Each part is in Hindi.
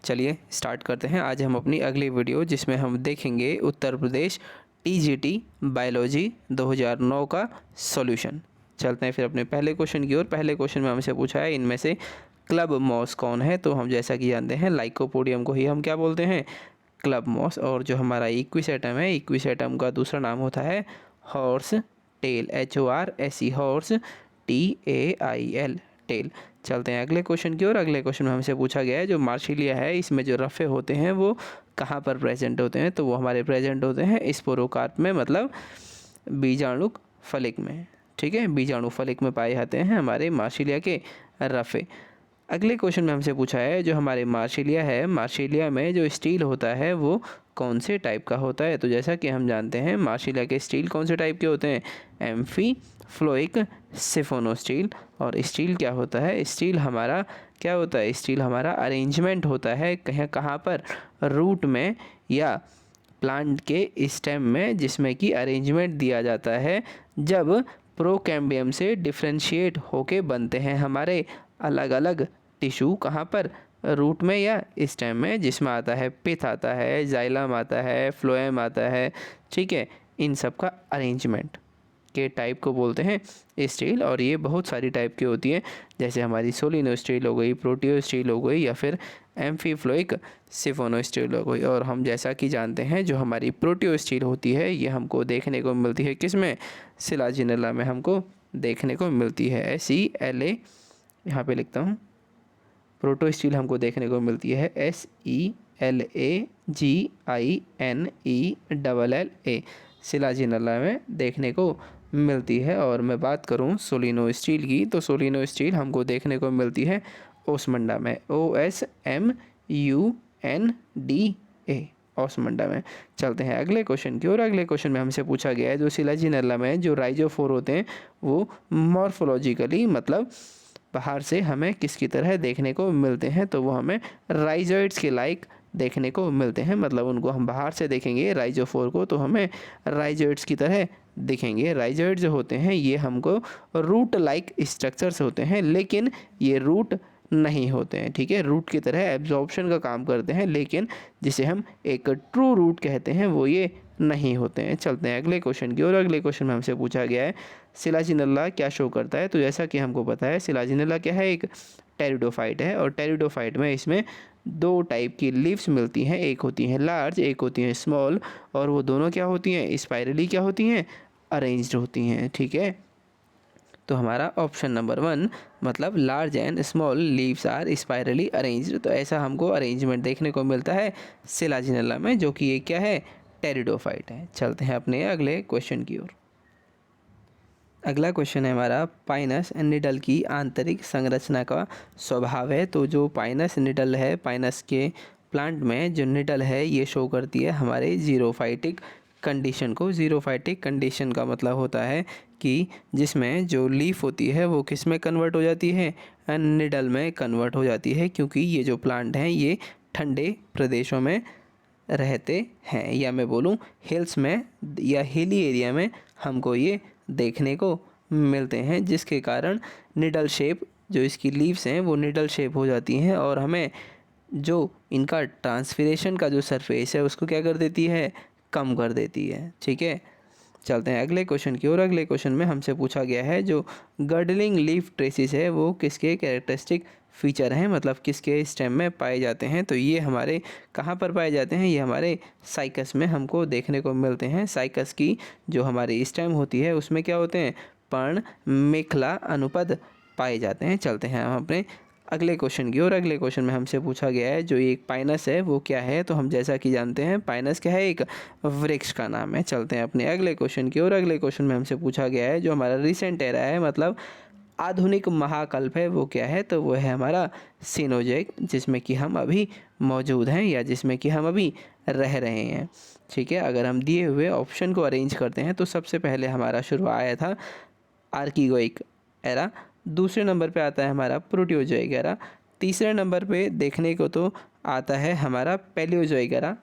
चलिए स्टार्ट करते हैं आज हम अपनी अगली वीडियो, जिसमें हम देखेंगे उत्तर प्रदेश टीजीटी बायोलॉजी 2009 का सॉल्यूशन। चलते हैं फिर अपने पहले क्वेश्चन की ओर। पहले क्वेश्चन में हमसे पूछा है इनमें से क्लब मॉस कौन है। तो हम जैसा कि जानते हैं लाइकोपोडियम को ही हम क्या बोलते हैं, क्लब मॉस। और जो हमारा इक्विसेटम है, इक्विसेटम का दूसरा नाम होता है horse tail, HORSE horse TAIL tail. चलते हैं अगले क्वेश्चन की ओर। अगले क्वेश्चन में हमसे पूछा गया है जो मार्सिलिया है इसमें जो रफ़े होते हैं वो कहाँ पर प्रेजेंट होते हैं। तो वो हमारे प्रेजेंट होते हैं स्पोरोकार्प में, मतलब बीजाणु फलिक में। ठीक है, बीजाणु फलिक में पाए जाते हैं हमारे मार्सिलिया के रफ़े। अगले क्वेश्चन में हमसे पूछा है जो हमारे मार्सिलिया है, मार्सिलिया में जो स्टील होता है वो कौन से टाइप का होता है। तो जैसा कि हम जानते हैं मार्सिलिया के स्टील कौन से टाइप के होते हैं, एम्फी फ्लोइक सिफोनो स्टील। और स्टील क्या होता है, स्टील हमारा क्या होता है, स्टील हमारा अरेंजमेंट होता है कहाँ पर, रूट में या प्लांट के स्टेम में, जिसमें कि अरेंजमेंट दिया जाता है जब प्रोकैम्बियम से डिफ्रेंशिएट होके बनते हैं हमारे अलग अलग टिश्यू। कहाँ पर, रूट में या स्टेम में, जिसमें आता है पिथ आता है, जाइलम आता है, फ्लोएम आता है। ठीक है, इन सब का अरेंजमेंट के टाइप को बोलते हैं स्टील। और ये बहुत सारी टाइप की होती है, जैसे हमारी सोलिनो स्टील हो गई, प्रोटियो स्टील हो गई, या फिर एम्फीफ्लोइक सिफोनो स्टील हो गई। और हम जैसा कि जानते हैं जो हमारी प्रोटियो स्टील होती है ये हमको देखने को मिलती है किस में, सिलाजिनेला में हमको देखने को मिलती है, SELA यहाँ पे लिखता हूँ। प्रोटो स्टील हमको देखने को मिलती है SELAGINELLA, सिलाजिनेला में देखने को मिलती है। और मैं बात करूं सोलिनो स्टील की, तो सोलिनो स्टील हमको देखने को मिलती है ओस्मंडा में, OSMUNDA, ओस्मंडा में। चलते हैं अगले क्वेश्चन की ओर। अगले क्वेश्चन में हमसे पूछा गया है जो सिलाजिनेला में जो राइजोफोर होते हैं वो मॉर्फोलॉजिकली, मतलब बाहर से हमें किसकी तरह देखने को मिलते हैं। तो वो हमें राइजोइड्स के लाइक देखने को मिलते हैं, मतलब उनको हम बाहर से देखेंगे राइजोफोर को तो हमें राइजोइड्स की तरह दिखेंगे। राइजोइड जो होते हैं ये हमको रूट लाइक स्ट्रक्चर्स होते हैं, लेकिन ये रूट नहीं होते हैं। ठीक है, रूट की तरह एब्जॉर्प्शन का काम करते हैं, लेकिन जिसे हम एक ट्रू रूट कहते हैं वो ये नहीं होते हैं। चलते हैं अगले क्वेश्चन की ओर। अगले क्वेश्चन में हमसे पूछा गया है सिलाजिनेला क्या शो करता है। तो जैसा कि हमको पता है सिलाजिनेला क्या है, एक टेरिडोफाइट है। और टेरिडोफाइट में इसमें दो टाइप की लीव्स मिलती हैं, एक होती हैं लार्ज, एक होती हैं स्मॉल। और वो दोनों क्या होती हैं, स्पाइरली क्या होती हैं, अरेंज्ड होती हैं। ठीक है, तो हमारा ऑप्शन नंबर 1 मतलब large and small leaves are spirally arranged. तो ऐसा हमको अरेंजमेंट देखने को मिलता है सिलाजिनेला में, जो कि ये क्या है, टेरिडोफाइट है। चलते हैं अपने अगले क्वेश्चन की ओर। अगला क्वेश्चन है हमारा पाइनस निडल की आंतरिक संरचना का स्वभाव है। तो जो पाइनस निडल है, पाइनस के प्लांट में जो निडल है ये शो करती है हमारे जीरोफाइटिक कंडीशन को। जीरोफाइटिक कंडीशन का मतलब होता है कि जिसमें जो लीफ होती है वो किस में कन्वर्ट हो जाती है, निडल में कन्वर्ट हो जाती है, क्योंकि ये जो प्लांट हैं ये ठंडे प्रदेशों में रहते हैं, या मैं बोलूँ हिल्स में या हिली एरिया में हमको ये देखने को मिलते हैं, जिसके कारण निडल शेप जो इसकी लीव्स हैं वो निडल शेप हो जाती हैं और हमें जो इनका ट्रांसफिरेशन का जो सरफेस है उसको क्या कर देती है, कम कर देती है। ठीक है, चलते हैं अगले क्वेश्चन की ओर। अगले क्वेश्चन में हमसे पूछा गया है जो गर्डलिंग लीफ ट्रेसिस है वो किसके कैरेक्टरिस्टिक फीचर हैं, मतलब किसके स्टेम में पाए जाते हैं। तो ये हमारे कहाँ पर पाए जाते हैं, ये हमारे साइकस में हमको देखने को मिलते हैं। साइकस की जो हमारी स्टेम होती है उसमें क्या होते हैं, पर्ण मेखला अनुपद पाए जाते हैं। चलते हैं हम अपने अगले क्वेश्चन की ओर। अगले क्वेश्चन में हमसे पूछा गया है जो एक पाइनस है वो क्या है। तो हम जैसा कि जानते हैं पाइनस क्या है, एक वृक्ष का नाम है। चलते हैं अपने अगले क्वेश्चन की ओर। अगले क्वेश्चन में हमसे पूछा गया है जो हमारा रिसेंट एरा है, मतलब आधुनिक महाकल्प है वो क्या है। तो वो है हमारा सीनोजेक, जिसमें कि हम अभी मौजूद हैं या जिसमें कि हम अभी रह रहे हैं। ठीक है, अगर हम दिए हुए ऑप्शन को अरेंज करते हैं तो सबसे पहले हमारा शुरू आया था आर्किगोइक एरा, दूसरे नंबर पे आता है हमारा प्रोटियोजोइक एरा, तीसरे नंबर पे देखने को तो आता है हमारा पैलियोजोइक एरा,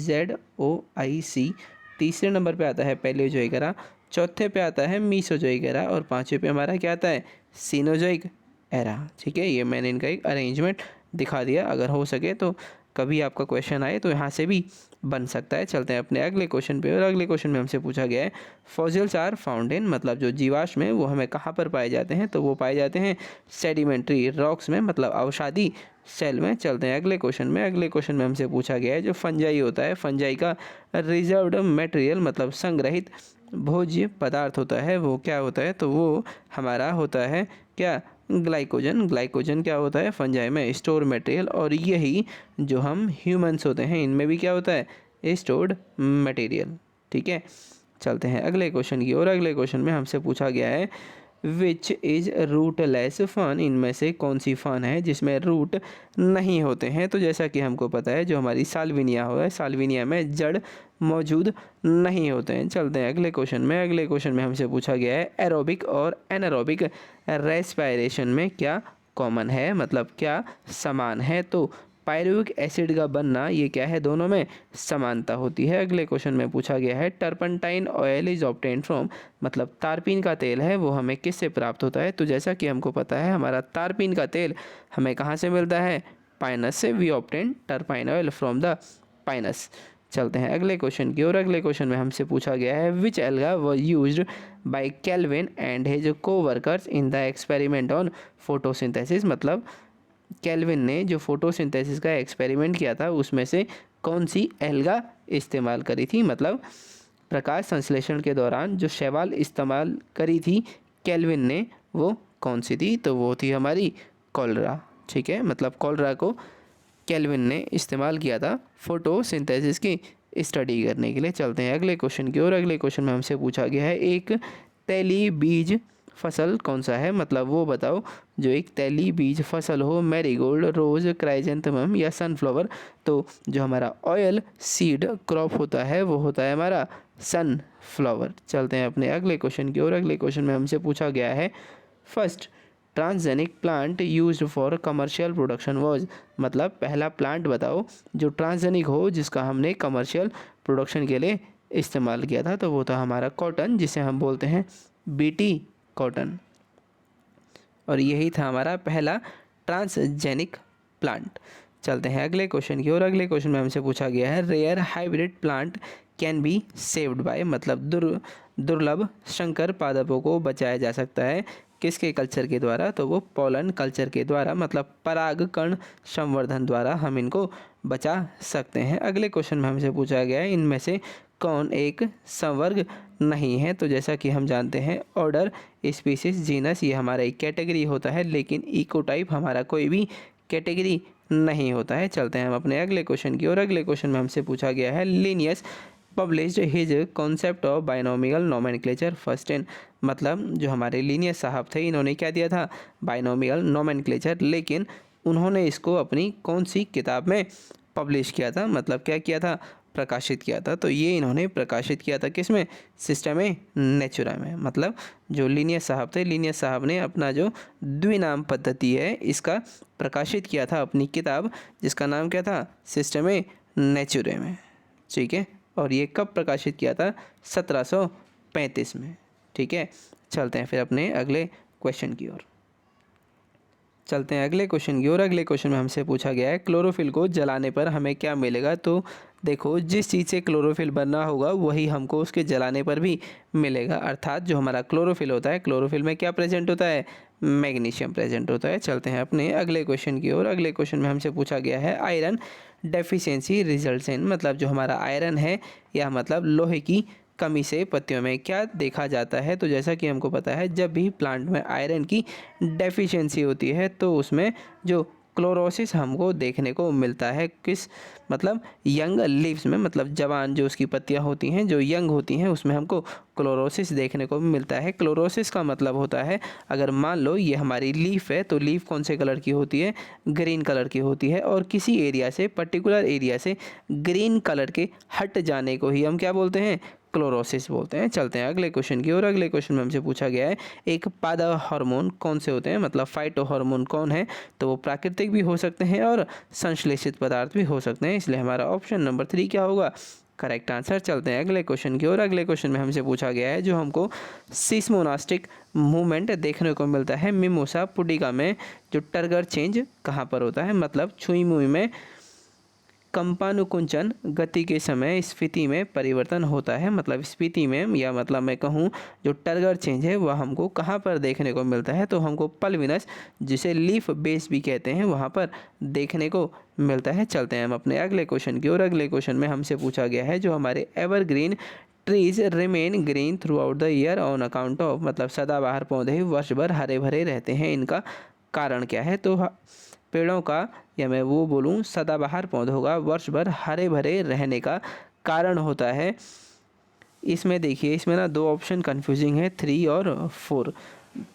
PALEOZOIC, तीसरे नंबर पे आता है पैलियोजोइक एरा, चौथे पे आता है मीसोजोइक एरा और पांचवे पे हमारा क्या आता है, सीनोजोइक एरा। ठीक है, ये मैंने इनका एक अरेंजमेंट दिखा दिया। अगर हो सके तो कभी आपका क्वेश्चन आए तो यहाँ से भी बन सकता है। चलते हैं अपने अगले क्वेश्चन पे, और अगले क्वेश्चन में हमसे पूछा गया है फॉसिल्स आर फाउंड इन, मतलब जो जीवाश्म है वो हमें कहाँ पर पाए जाते हैं, तो वो पाए जाते हैं सेडिमेंट्री रॉक्स में, मतलब अवसादी सेल में। चलते हैं अगले क्वेश्चन में। अगले क्वेश्चन में हमसे पूछा गया है जो फंजाई होता है, फंजाई का रिजर्व्ड मटेरियल मतलब संग्रहित भोज्य पदार्थ होता है, वो क्या होता है, तो वो हमारा होता है क्या, ग्लाइकोजन। ग्लाइकोजन क्या होता है, फंजाई में स्टोर मटेरियल, और यही जो हम ह्यूमंस होते हैं इनमें भी क्या होता है, स्टोर्ड मटेरियल। ठीक है, चलते हैं अगले क्वेश्चन की ओर। अगले क्वेश्चन में हमसे पूछा गया है विच इज़ रूटलेस फन, इनमें से कौन सी फन है जिसमें रूट नहीं होते हैं। तो जैसा कि हमको पता है जो हमारी साल्विनिया हो है, साल्विनिया में जड़ मौजूद नहीं होते हैं। चलते हैं अगले क्वेश्चन में। अगले क्वेश्चन में हमसे पूछा गया है एरोबिक और एनारोबिक रेस्पिरेशन में क्या कॉमन है, मतलब क्या समान है। तो पायरुविक एसिड का बनना ये क्या है, दोनों में समानता होती है। अगले क्वेश्चन में पूछा गया है टर्पंटाइन ऑयल इज ऑब्टेन फ्रॉम, मतलब तारपीन का तेल है वो हमें किससे प्राप्त होता है। तो जैसा कि हमको पता है हमारा तारपीन का तेल हमें कहाँ से मिलता है, पाइनस से। We obtain turpentine oil from the pinus. चलते हैं अगले क्वेश्चन की ओर। अगले क्वेश्चन में हमसे पूछा गया है which alga was used by Calvin and his coworkers in the experiment on photosynthesis, मतलब केल्विन ने जो फोटोसिंथेसिस का एक्सपेरिमेंट किया था उसमें से कौन सी एल्गा इस्तेमाल करी थी, मतलब प्रकाश संश्लेषण के दौरान जो शैवाल इस्तेमाल करी थी केल्विन ने वो कौन सी थी, तो वो थी हमारी कॉलरा। ठीक है, मतलब कॉलरा को केल्विन ने इस्तेमाल किया था फोटोसिंथेसिस की स्टडी करने के लिए। चलते हैं अगले क्वेश्चन की ओर। अगले क्वेश्चन में हमसे पूछा गया है एक तेली बीज फसल कौन सा है, मतलब वो बताओ जो एक तेली बीज फसल हो, मैरीगोल्ड, रोज़, क्राइजेंथेमम या सनफ्लावर। तो जो हमारा ऑयल सीड क्रॉप होता है वो होता है हमारा सनफ्लावर। चलते हैं अपने अगले क्वेश्चन की ओर। अगले क्वेश्चन में हमसे पूछा गया है first transgenic plant used for commercial production was, मतलब पहला प्लांट बताओ जो ट्रांसजेनिक हो जिसका हमने कमर्शियल प्रोडक्शन के लिए इस्तेमाल किया था। तो वो था हमारा कॉटन, जिसे हम बोलते हैं बीटी कॉटन, और यही था हमारा पहला ट्रांसजेनिक प्लांट। चलते हैं अगले क्वेश्चन की ओर। अगले क्वेश्चन में हमसे पूछा गया है rare hybrid plant can be saved by, मतलब दुर्लभ संकर पादपों को बचाया जा सकता है किसके कल्चर के द्वारा, तो वो पोलन कल्चर के द्वारा, मतलब परागकण संवर्धन द्वारा हम इनको बचा सकते हैं। अगले क्वेश्चन में हमसे पूछा गया है इनमें से कौन एक संवर्ग नहीं है। तो जैसा कि हम जानते हैं ऑर्डर, स्पीसीज, जीनस ये हमारा एक कैटेगरी होता है, लेकिन इकोटाइप हमारा कोई भी कैटेगरी नहीं होता है। चलते हैं हम अपने अगले क्वेश्चन की ओर। अगले क्वेश्चन में हमसे पूछा गया है Linnaeus published his concept of binomial nomenclature first in, मतलब जो हमारे लिनियस साहब थे इन्होंने क्या दिया था, बाइनोमियल नोमेनक्लेचर, लेकिन उन्होंने इसको अपनी कौन सी किताब में पब्लिश किया था, मतलब क्या किया था, प्रकाशित किया था। तो ये इन्होंने प्रकाशित किया था किस में, सिस्टमे नेचुरा में। मतलब जो लिनियस साहब थे, लिनियस साहब ने अपना जो द्विनाम पद्धति है इसका प्रकाशित किया था अपनी किताब, जिसका नाम क्या था, सिस्टमे नेचुरे में। ठीक है, और ये कब प्रकाशित किया था, 1735 में। ठीक है, चलते हैं फिर अपने अगले क्वेश्चन की ओर। चलते हैं अगले क्वेश्चन की ओर। अगले क्वेश्चन में हमसे पूछा गया है क्लोरोफिल को जलाने पर हमें क्या मिलेगा। तो देखो जिस चीज़ से क्लोरोफिल बनना होगा वही हमको उसके जलाने पर भी मिलेगा, अर्थात जो हमारा क्लोरोफिल होता है, क्लोरोफिल में क्या प्रेजेंट होता है, मैग्नीशियम प्रेजेंट होता है। चलते हैं अपने अगले क्वेश्चन की ओर। अगले क्वेश्चन में हमसे पूछा गया है आयरन डेफिशिएंसी रिजल्ट्स इन, मतलब जो हमारा आयरन है या मतलब लोहे की कमी से पत्तियों में क्या देखा जाता है। तो जैसा कि हमको पता है जब भी प्लांट में आयरन की डेफिशिएंसी होती है तो उसमें जो क्लोरोसिस हमको देखने को मिलता है, किस मतलब यंग लीव्स में, मतलब जवान जो उसकी पत्तियां होती हैं जो यंग होती हैं उसमें हमको क्लोरोसिस देखने को मिलता है। क्लोरोसिस का मतलब होता है अगर मान लो ये हमारी लीफ है तो लीफ कौन से कलर की होती है, ग्रीन कलर की होती है, और किसी एरिया से, पर्टिकुलर एरिया से ग्रीन कलर के हट जाने को ही हम क्या बोलते हैं, क्लोरोसिस बोलते हैं। चलते हैं अगले क्वेश्चन की ओर। अगले क्वेश्चन में हमसे पूछा गया है एक पादप हार्मोन कौन से होते हैं, मतलब फाइटो हार्मोन कौन है। तो वो प्राकृतिक भी हो सकते हैं और संश्लेषित पदार्थ भी हो सकते हैं, इसलिए हमारा ऑप्शन नंबर 3 क्या होगा, करेक्ट आंसर। चलते हैं अगले क्वेश्चन की ओर। अगले क्वेश्चन में हमसे पूछा गया है जो हमको सिस्मोनास्टिक मूवमेंट देखने को मिलता है मिमोसा पुडिका में, जो टर्गर चेंज कहाँ पर होता है, मतलब छुई मुई में कंपानुकुंचन गति के समय स्फीति में परिवर्तन होता है, मतलब स्फीति में, या मतलब मैं कहूँ जो टर्गर चेंज है वह हमको कहाँ पर देखने को मिलता है, तो हमको पल्विनस, जिसे लीफ बेस भी कहते हैं, वहाँ पर देखने को मिलता है। चलते हैं हम अपने अगले क्वेश्चन की ओर। अगले क्वेश्चन में हमसे पूछा गया है जो हमारे evergreen trees remain green through out the year on account of, मतलब सदाबहार पौधे वर्ष भर हरे भरे रहते हैं, इनका कारण क्या है। तो पेड़ों का, या मैं वो बोलूँ सदाबहार पौधों का वर्ष भर हरे भरे रहने का कारण होता है, इसमें देखिए, इसमें ना दो ऑप्शन कंफ्यूजिंग है, 3 और 4।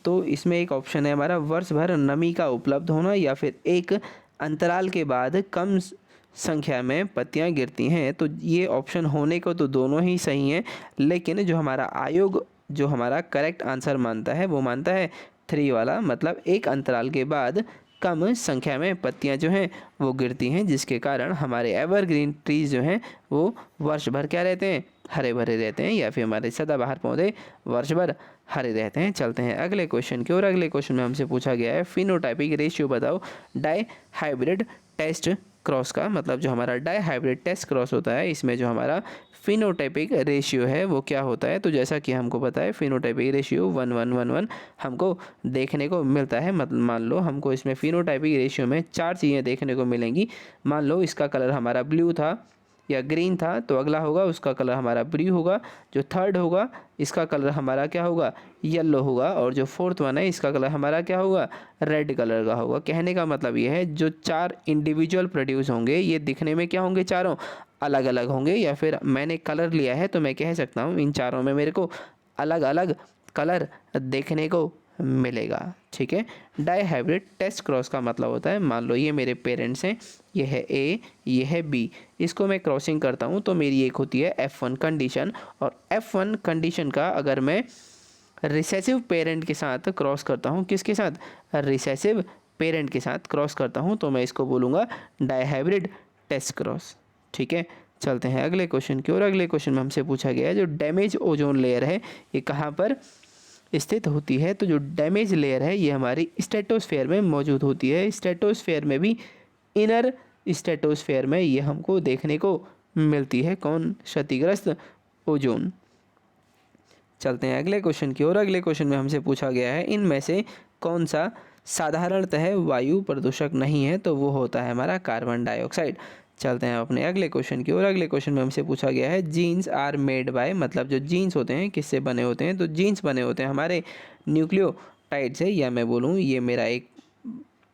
तो इसमें एक ऑप्शन है हमारा वर्ष भर नमी का उपलब्ध होना, या फिर एक अंतराल के बाद कम संख्या में पत्तियां गिरती हैं। तो ये ऑप्शन होने को तो दोनों ही सही हैं, लेकिन जो हमारा आयोग जो हमारा करेक्ट आंसर मानता है वो मानता है 3 वाला, मतलब एक अंतराल के बाद कम संख्या में पत्तियां जो हैं वो गिरती हैं, जिसके कारण हमारे एवरग्रीन ट्रीज जो हैं वो वर्ष भर क्या रहते हैं, हरे भरे रहते हैं, या फिर हमारे सदाबहार पौधे वर्ष भर हरे रहते हैं। चलते हैं अगले क्वेश्चन की ओर। अगले क्वेश्चन में हमसे पूछा गया है फिनोटाइपिक रेशियो बताओ डाई हाइब्रिड टेस्ट क्रॉस का, मतलब जो हमारा डाई हाइब्रिड टेस्ट क्रॉस होता है इसमें जो हमारा फिनोटाइपिक रेशियो है वो क्या होता है। तो जैसा कि हमको पता है फिनोटाइपिक रेशियो 1:1:1 हमको देखने को मिलता है। मतलब मान लो हमको इसमें फिनोटाइपिक रेशियो में 4 चीज़ें देखने को मिलेंगी। मान लो इसका कलर हमारा ब्लू था या ग्रीन था, तो अगला होगा उसका कलर हमारा ब्लू होगा, जो थर्ड होगा इसका कलर हमारा क्या होगा, येलो होगा, और जो फोर्थ वन है इसका कलर हमारा क्या होगा, रेड कलर का होगा। कहने का मतलब ये है जो 4 इंडिविजुअल प्रोड्यूस होंगे ये दिखने में क्या होंगे, चारों अलग अलग होंगे, या फिर मैंने कलर लिया है तो मैं कह सकता हूँ इन चारों में मेरे को अलग अलग कलर देखने को मिलेगा। ठीक है, डाई हाइब्रिड टेस्ट क्रॉस का मतलब होता है, मान लो ये मेरे पेरेंट्स हैं, ये है ए, ये है बी, इसको मैं क्रॉसिंग करता हूँ तो मेरी एक होती है F1 कंडीशन, और F1 कंडीशन का अगर मैं रिसेसिव पेरेंट के साथ क्रॉस करता हूँ, किसके साथ, रिसेसिव पेरेंट के साथ क्रॉस करता हूँ, तो मैं इसको बोलूँगा डाई हाइब्रिड टेस्ट क्रॉस। ठीक है, चलते हैं अगले क्वेश्चन की ओर। अगले क्वेश्चन में हमसे पूछा गया है जो डैमेज ओजोन लेयर है ये कहाँ पर स्थित होती है। तो जो डैमेज लेयर है ये हमारी स्ट्रेटोस्फेयर में मौजूद होती है। स्ट्रेटोस्फेयर में भी इनर स्ट्रेटोस्फेयर में ये हमको देखने को मिलती है, कौन, क्षतिग्रस्त ओजोन। चलते हैं अगले क्वेश्चन की ओर। अगले क्वेश्चन में हमसे पूछा गया है इनमें से कौन सा साधारणतः वायु प्रदूषक नहीं है, तो वो होता है हमारा कार्बन डाइऑक्साइड। चलते हैं अपने अगले क्वेश्चन की ओर। अगले क्वेश्चन में हमसे पूछा गया है जीन्स आर मेड बाय, मतलब जो जीन्स होते हैं किससे बने होते हैं, तो जीन्स बने होते हैं हमारे न्यूक्लियोटाइड से, या मैं बोलूँ ये मेरा एक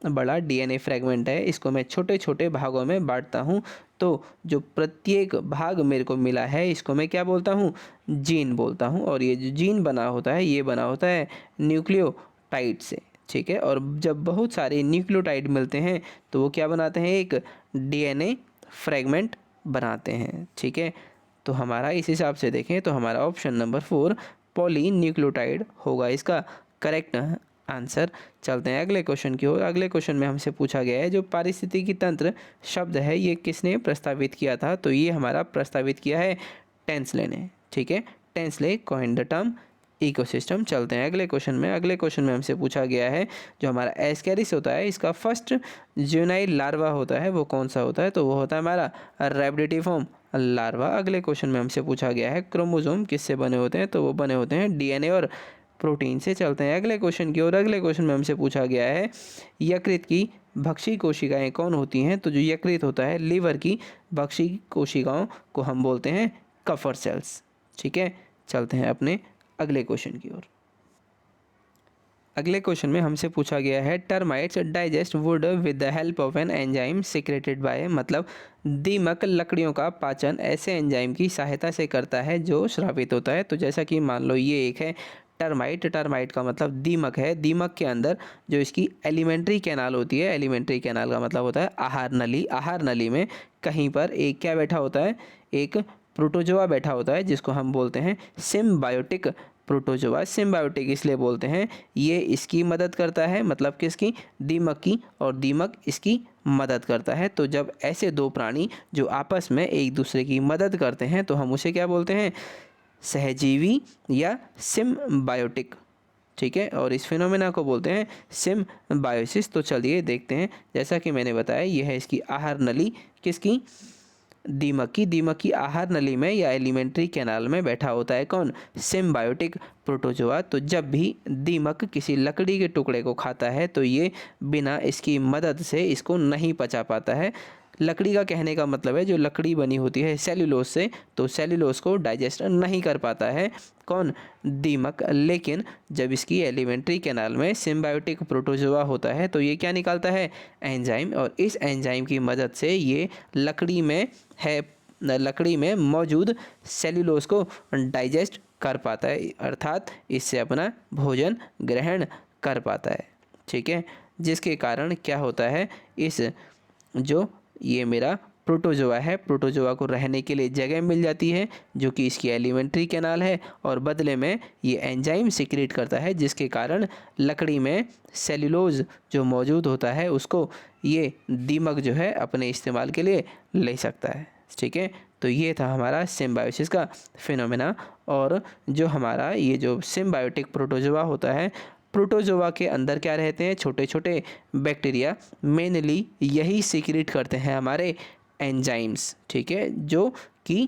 बड़ा डीएनए फ्रेगमेंट है, इसको मैं छोटे छोटे भागों में बांटता हूँ, तो जो प्रत्येक भाग मेरे को मिला है इसको मैं क्या बोलता हूँ, जीन बोलता हूँ। और ये जो जीन बना होता है ये बना होता है न्यूक्लियोटाइड से। ठीक है, और जब बहुत सारे न्यूक्लियोटाइड मिलते हैं तो वो क्या बनाते हैं, एक डीएनए फ्रेगमेंट बनाते हैं। ठीक है, तो हमारा इस हिसाब से देखें तो हमारा ऑप्शन नंबर 4 पॉलीन्यूक्लियोटाइड होगा इसका करेक्ट आंसर। चलते हैं अगले क्वेश्चन की ओर। अगले क्वेश्चन में हमसे पूछा गया है जो पारिस्थितिकी तंत्र शब्द है ये किसने प्रस्तावित किया था, तो ये हमारा प्रस्तावित किया है टेंसले ने। ठीक है, Tansley coined the term ecosystem. चलते हैं अगले क्वेश्चन में। अगले क्वेश्चन में हमसे पूछा गया है जो हमारा एस्केरिस होता है इसका फर्स्ट ज्यूनाइल लार्वा होता है वो कौन सा होता है, तो वो होता है हमारा रैबिडिटिफॉर्म लार्वा। अगले क्वेश्चन में हमसे पूछा गया है क्रोमोसोम किससे बने होते हैं, तो वो बने होते हैं डीएनए और प्रोटीन से। चलते हैं अगले क्वेश्चन की ओर। अगले क्वेश्चन में हमसे पूछा गया है यकृत की भक्षी कोशिकाएं कौन होती हैं, तो जो यकृत होता है लीवर की भक्षी कोशिकाओं को हम बोलते हैं कफर सेल्स। ठीक है, चलते हैं अपने अगले क्वेश्चन की ओर। अगले क्वेश्चन में हमसे पूछा गया है termites digest would with the help of an enzyme secreted by, मतलब दीमक लकड़ियों का पाचन ऐसे एंजाइम की सहायता से करता है जो स्रावित होता है। तो जैसा कि मान लो ये एक है टर्माइट, टर्माइट का मतलब दीमक है, दीमक के अंदर जो इसकी एलिमेंट्री कैनाल होती है, एलिमेंट्री कैनाल का मतलब होता है आहार नली, आहार नली में कहीं पर एक क्या बैठा होता है, एक प्रोटोजोआ बैठा होता है जिसको हम बोलते हैं सिम्बायोटिक प्रोटोजोआ सिम्बायोटिक इसलिए बोलते हैं, ये इसकी मदद करता है, मतलब किसकी, दीमक की, और दीमक इसकी मदद करता है। तो जब ऐसे दो प्राणी जो आपस में एक दूसरे की मदद करते हैं तो हम उसे क्या बोलते हैं, सहजीवी या सिम्बायोटिक। ठीक है, और इस फिनोमेना को बोलते हैं सिम्बायोसिस। तो चलिए देखते हैं, जैसा कि मैंने बताया यह है इसकी आहार नली, किसकी, दीमक की। दीमक की आहार नली में या एलिमेंट्री कैनाल में बैठा होता है कौन, सिम्बायोटिक प्रोटोजोआ। तो जब भी दीमक किसी लकड़ी के टुकड़े को खाता है तो ये बिना इसकी मदद से इसको नहीं पचा पाता है। लकड़ी का कहने का मतलब है जो लकड़ी बनी होती है सेल्यूलोज से, तो सेल्यूलोज को डाइजेस्ट नहीं कर पाता है कौन, दीमक। लेकिन जब इसकी एलिमेंट्री कैनाल में सिम्बायोटिक प्रोटोजोआ होता है तो ये क्या निकालता है, एंजाइम, और इस एंजाइम की मदद से ये लकड़ी में मौजूद सेल्यूलोज को डाइजेस्ट कर पाता है, अर्थात इससे अपना भोजन ग्रहण कर पाता है। ठीक है, जिसके कारण क्या होता है, इस जो ये मेरा प्रोटोजोआ है, प्रोटोजोआ को रहने के लिए जगह मिल जाती है जो कि इसकी एलिमेंट्री कैनाल है, और बदले में ये एंजाइम सीक्रेट करता है जिसके कारण लकड़ी में सेल्यूलोज जो मौजूद होता है उसको ये दीमक जो है अपने इस्तेमाल के लिए ले सकता है। ठीक है, तो ये था हमारा सिम्बायोसिस का फिनोमेना। और जो हमारा ये जो सिम्बायोटिक प्रोटोजोआ होता है, प्रोटोजोआ के अंदर क्या रहते हैं, छोटे छोटे बैक्टीरिया, मेनली यही सीक्रेट करते हैं हमारे एंजाइम्स। ठीक है, जो कि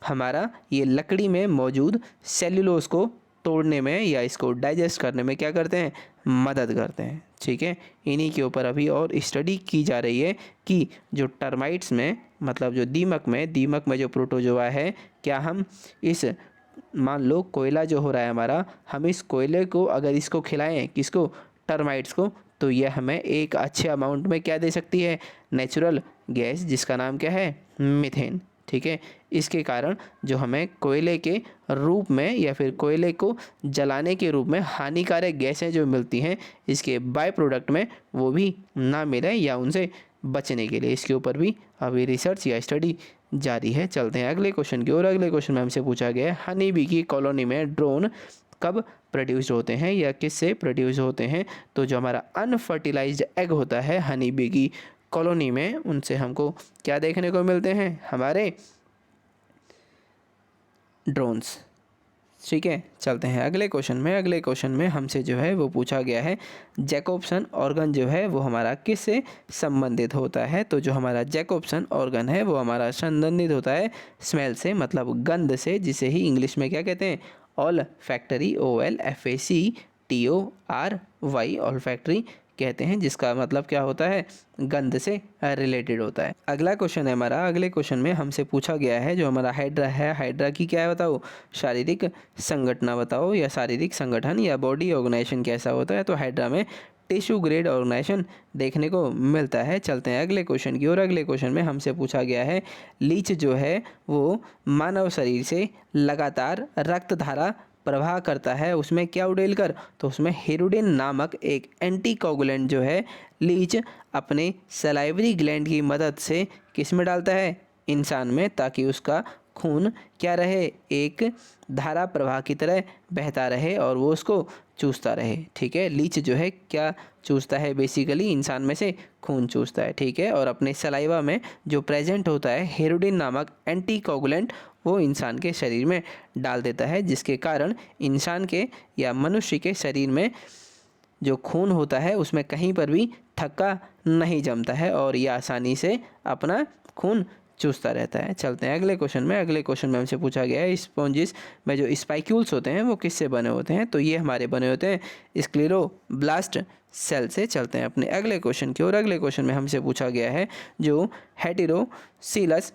हमारा ये लकड़ी में मौजूद सेल्यूलोज को तोड़ने में या इसको डाइजेस्ट करने में क्या करते हैं, मदद करते हैं। ठीक है, इन्हीं के ऊपर अभी और स्टडी की जा रही है कि जो टर्माइट्स में, मतलब जो दीमक में जो प्रोटोजोआ है, क्या हम इस, मान लो कोयला जो हो रहा है हमारा, हम इस कोयले को अगर इसको खिलाएं, किसको, टर्माइट्स को, तो यह हमें एक अच्छे अमाउंट में क्या दे सकती है, नेचुरल गैस, जिसका नाम क्या है, मीथेन। ठीक है, इसके कारण जो हमें कोयले के रूप में या फिर कोयले को जलाने के रूप में हानिकारक गैसें जो मिलती हैं, इसके बाय प्रोडक्ट में वो भी ना मिले, या उनसे बचने के लिए इसके ऊपर भी अभी रिसर्च या स्टडी जारी है। चलते हैं अगले क्वेश्चन की ओर। अगले क्वेश्चन में हमसे पूछा गया है, हनी बी की कॉलोनी में ड्रोन कब प्रोड्यूस होते हैं या किससे प्रोड्यूस होते हैं। तो जो हमारा अनफर्टिलाइज्ड एग होता है हनी बी की कॉलोनी में, उनसे हमको क्या देखने को मिलते हैं, हमारे ड्रोन्स। ठीक है, चलते हैं अगले क्वेश्चन में। अगले क्वेश्चन में हमसे जो है वो पूछा गया है, जैकोब्सन ऑर्गन जो है वो हमारा किससे संबंधित होता है। तो जो हमारा जैकोब्सन ऑर्गन है वो हमारा संबंधित होता है स्मेल से, मतलब गंध से, जिसे ही इंग्लिश में क्या कहते हैं, all factory, OLFACTORY, all factory कहते हैं, जिसका मतलब क्या होता है, गंध से रिलेटेड होता है। अगला क्वेश्चन है हमारा, अगले क्वेश्चन में हमसे पूछा गया है जो हमारा हाइड्रा है, हाइड्रा की क्या है बताओ, शारीरिक संगठन बताओ, या शारीरिक संगठन या बॉडी ऑर्गेनाइजेशन कैसा होता है। तो हाइड्रा में टिश्यू ग्रेड ऑर्गेनाइजेशन देखने को मिलता है। चलते हैं अगले क्वेश्चन की ओर। अगले क्वेश्चन में हमसे पूछा गया है, लीच जो है वो मानव शरीर से लगातार रक्त धारा प्रवाह करता है, उसमें क्या उड़ेल कर, तो उसमें हेरोडिन नामक एक एंटीकोगुलेंट जो है लीच अपने सलाइवरी ग्लैंड की मदद से किस में डालता है, इंसान में, ताकि उसका खून क्या रहे, एक धारा प्रवाह की तरह बहता रहे और वो उसको चूसता रहे। ठीक है, लीच जो है क्या चूसता है, बेसिकली इंसान में से खून चूसता है। ठीक है, और अपने सलाइवा में जो प्रेजेंट होता है हेरोडिन नामक एंटीकोगुलेंट, वो इंसान के शरीर में डाल देता है, जिसके कारण इंसान के या मनुष्य के शरीर में जो खून होता है उसमें कहीं पर भी थक्का नहीं जमता है और ये आसानी से अपना खून चूसता रहता है। चलते हैं अगले क्वेश्चन में। अगले क्वेश्चन में हमसे पूछा गया है, स्पॉन्जिस में जो स्पाइक्यूल्स होते हैं वो किससे बने होते हैं। तो ये हमारे बने होते हैं स्क्लेरोब्लास्ट सेल से। चलते हैं अपने अगले क्वेश्चन की ओर। अगले क्वेश्चन में हमसे पूछा गया है, जो हेटेरोसिलस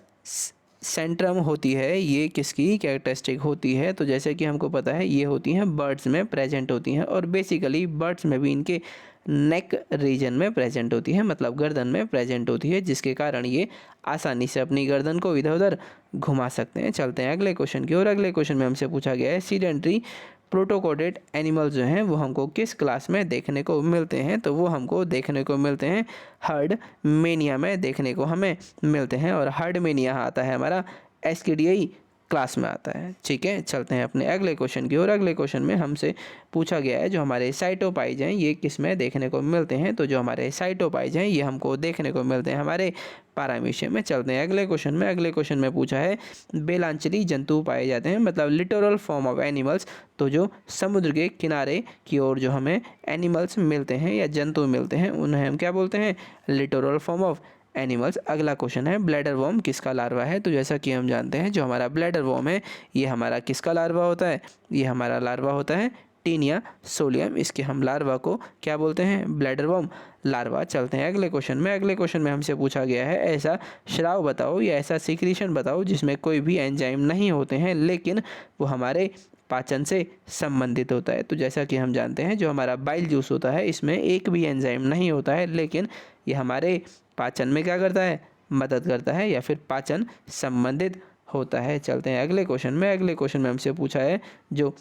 सेंट्रम होती है ये किसकी कैरेक्टरिस्टिक होती है। तो जैसे कि हमको पता है ये होती हैं बर्ड्स में प्रेजेंट होती हैं, और बेसिकली बर्ड्स में भी इनके नेक रीजन में प्रेजेंट होती है, मतलब गर्दन में प्रेजेंट होती है, जिसके कारण ये आसानी से अपनी गर्दन को इधर उधर घुमा सकते हैं। चलते हैं अगले क्वेश्चन की ओर। अगले क्वेश्चन में हमसे पूछा गया है, सीडेंट्री प्रोटोकोडेड एनिमल जो हैं वो हमको किस क्लास में देखने को मिलते हैं। तो वो हमको देखने को मिलते हैं हर्ड मेनिया में देखने को हमें मिलते हैं, और हर्ड मेनिया आता है हमारा एस्किडियाई क्लास में आता है। ठीक है, चलते हैं अपने अगले क्वेश्चन की ओर। अगले क्वेश्चन में हमसे पूछा गया है जो हमारे साइटोपाइज हैं ये किस में देखने को मिलते हैं। तो जो हमारे साइटोपाइज हैं ये हमको देखने को मिलते हैं हमारे पारामीशियम में। चलते हैं अगले क्वेश्चन में। अगले क्वेश्चन में पूछा है बेलांचली जंतु पाए जाते हैं, मतलब लिटोरल फॉर्म ऑफ एनिमल्स। तो जो समुद्र के किनारे की ओर जो हमें एनिमल्स मिलते हैं या जंतु मिलते हैं उन्हें हम क्या बोलते हैं, लिटोरल फॉर्म ऑफ एनिमल्स। अगला क्वेश्चन है ब्लैडर वॉर्म किसका लार्वा है। तो जैसा कि हम जानते हैं जो हमारा ब्लैडर वॉर्म है ये हमारा किसका लार्वा होता है, ये हमारा लार्वा होता है टीनिया सोलियम। इसके हम लार्वा को क्या बोलते हैं, ब्लैडर वॉर्म लार्वा। चलते हैं अगले क्वेश्चन में। अगले क्वेश्चन में हमसे पूछा गया है ऐसा स्राव बताओ या ऐसा सीक्रेशन बताओ जिसमें कोई भी एंजाइम नहीं होते हैं लेकिन वो हमारे पाचन से संबंधित होता है। तो जैसा कि हम जानते हैं जो हमारा बाइल जूस होता है इसमें एक भी एंजाइम नहीं होता है लेकिन ये हमारे पाचन में क्या करता है, मदद करता है या फिर पाचन संबंधित होता है। चलते हैं अगले क्वेश्चन में। अगले क्वेश्चन में हमसे पूछा है जो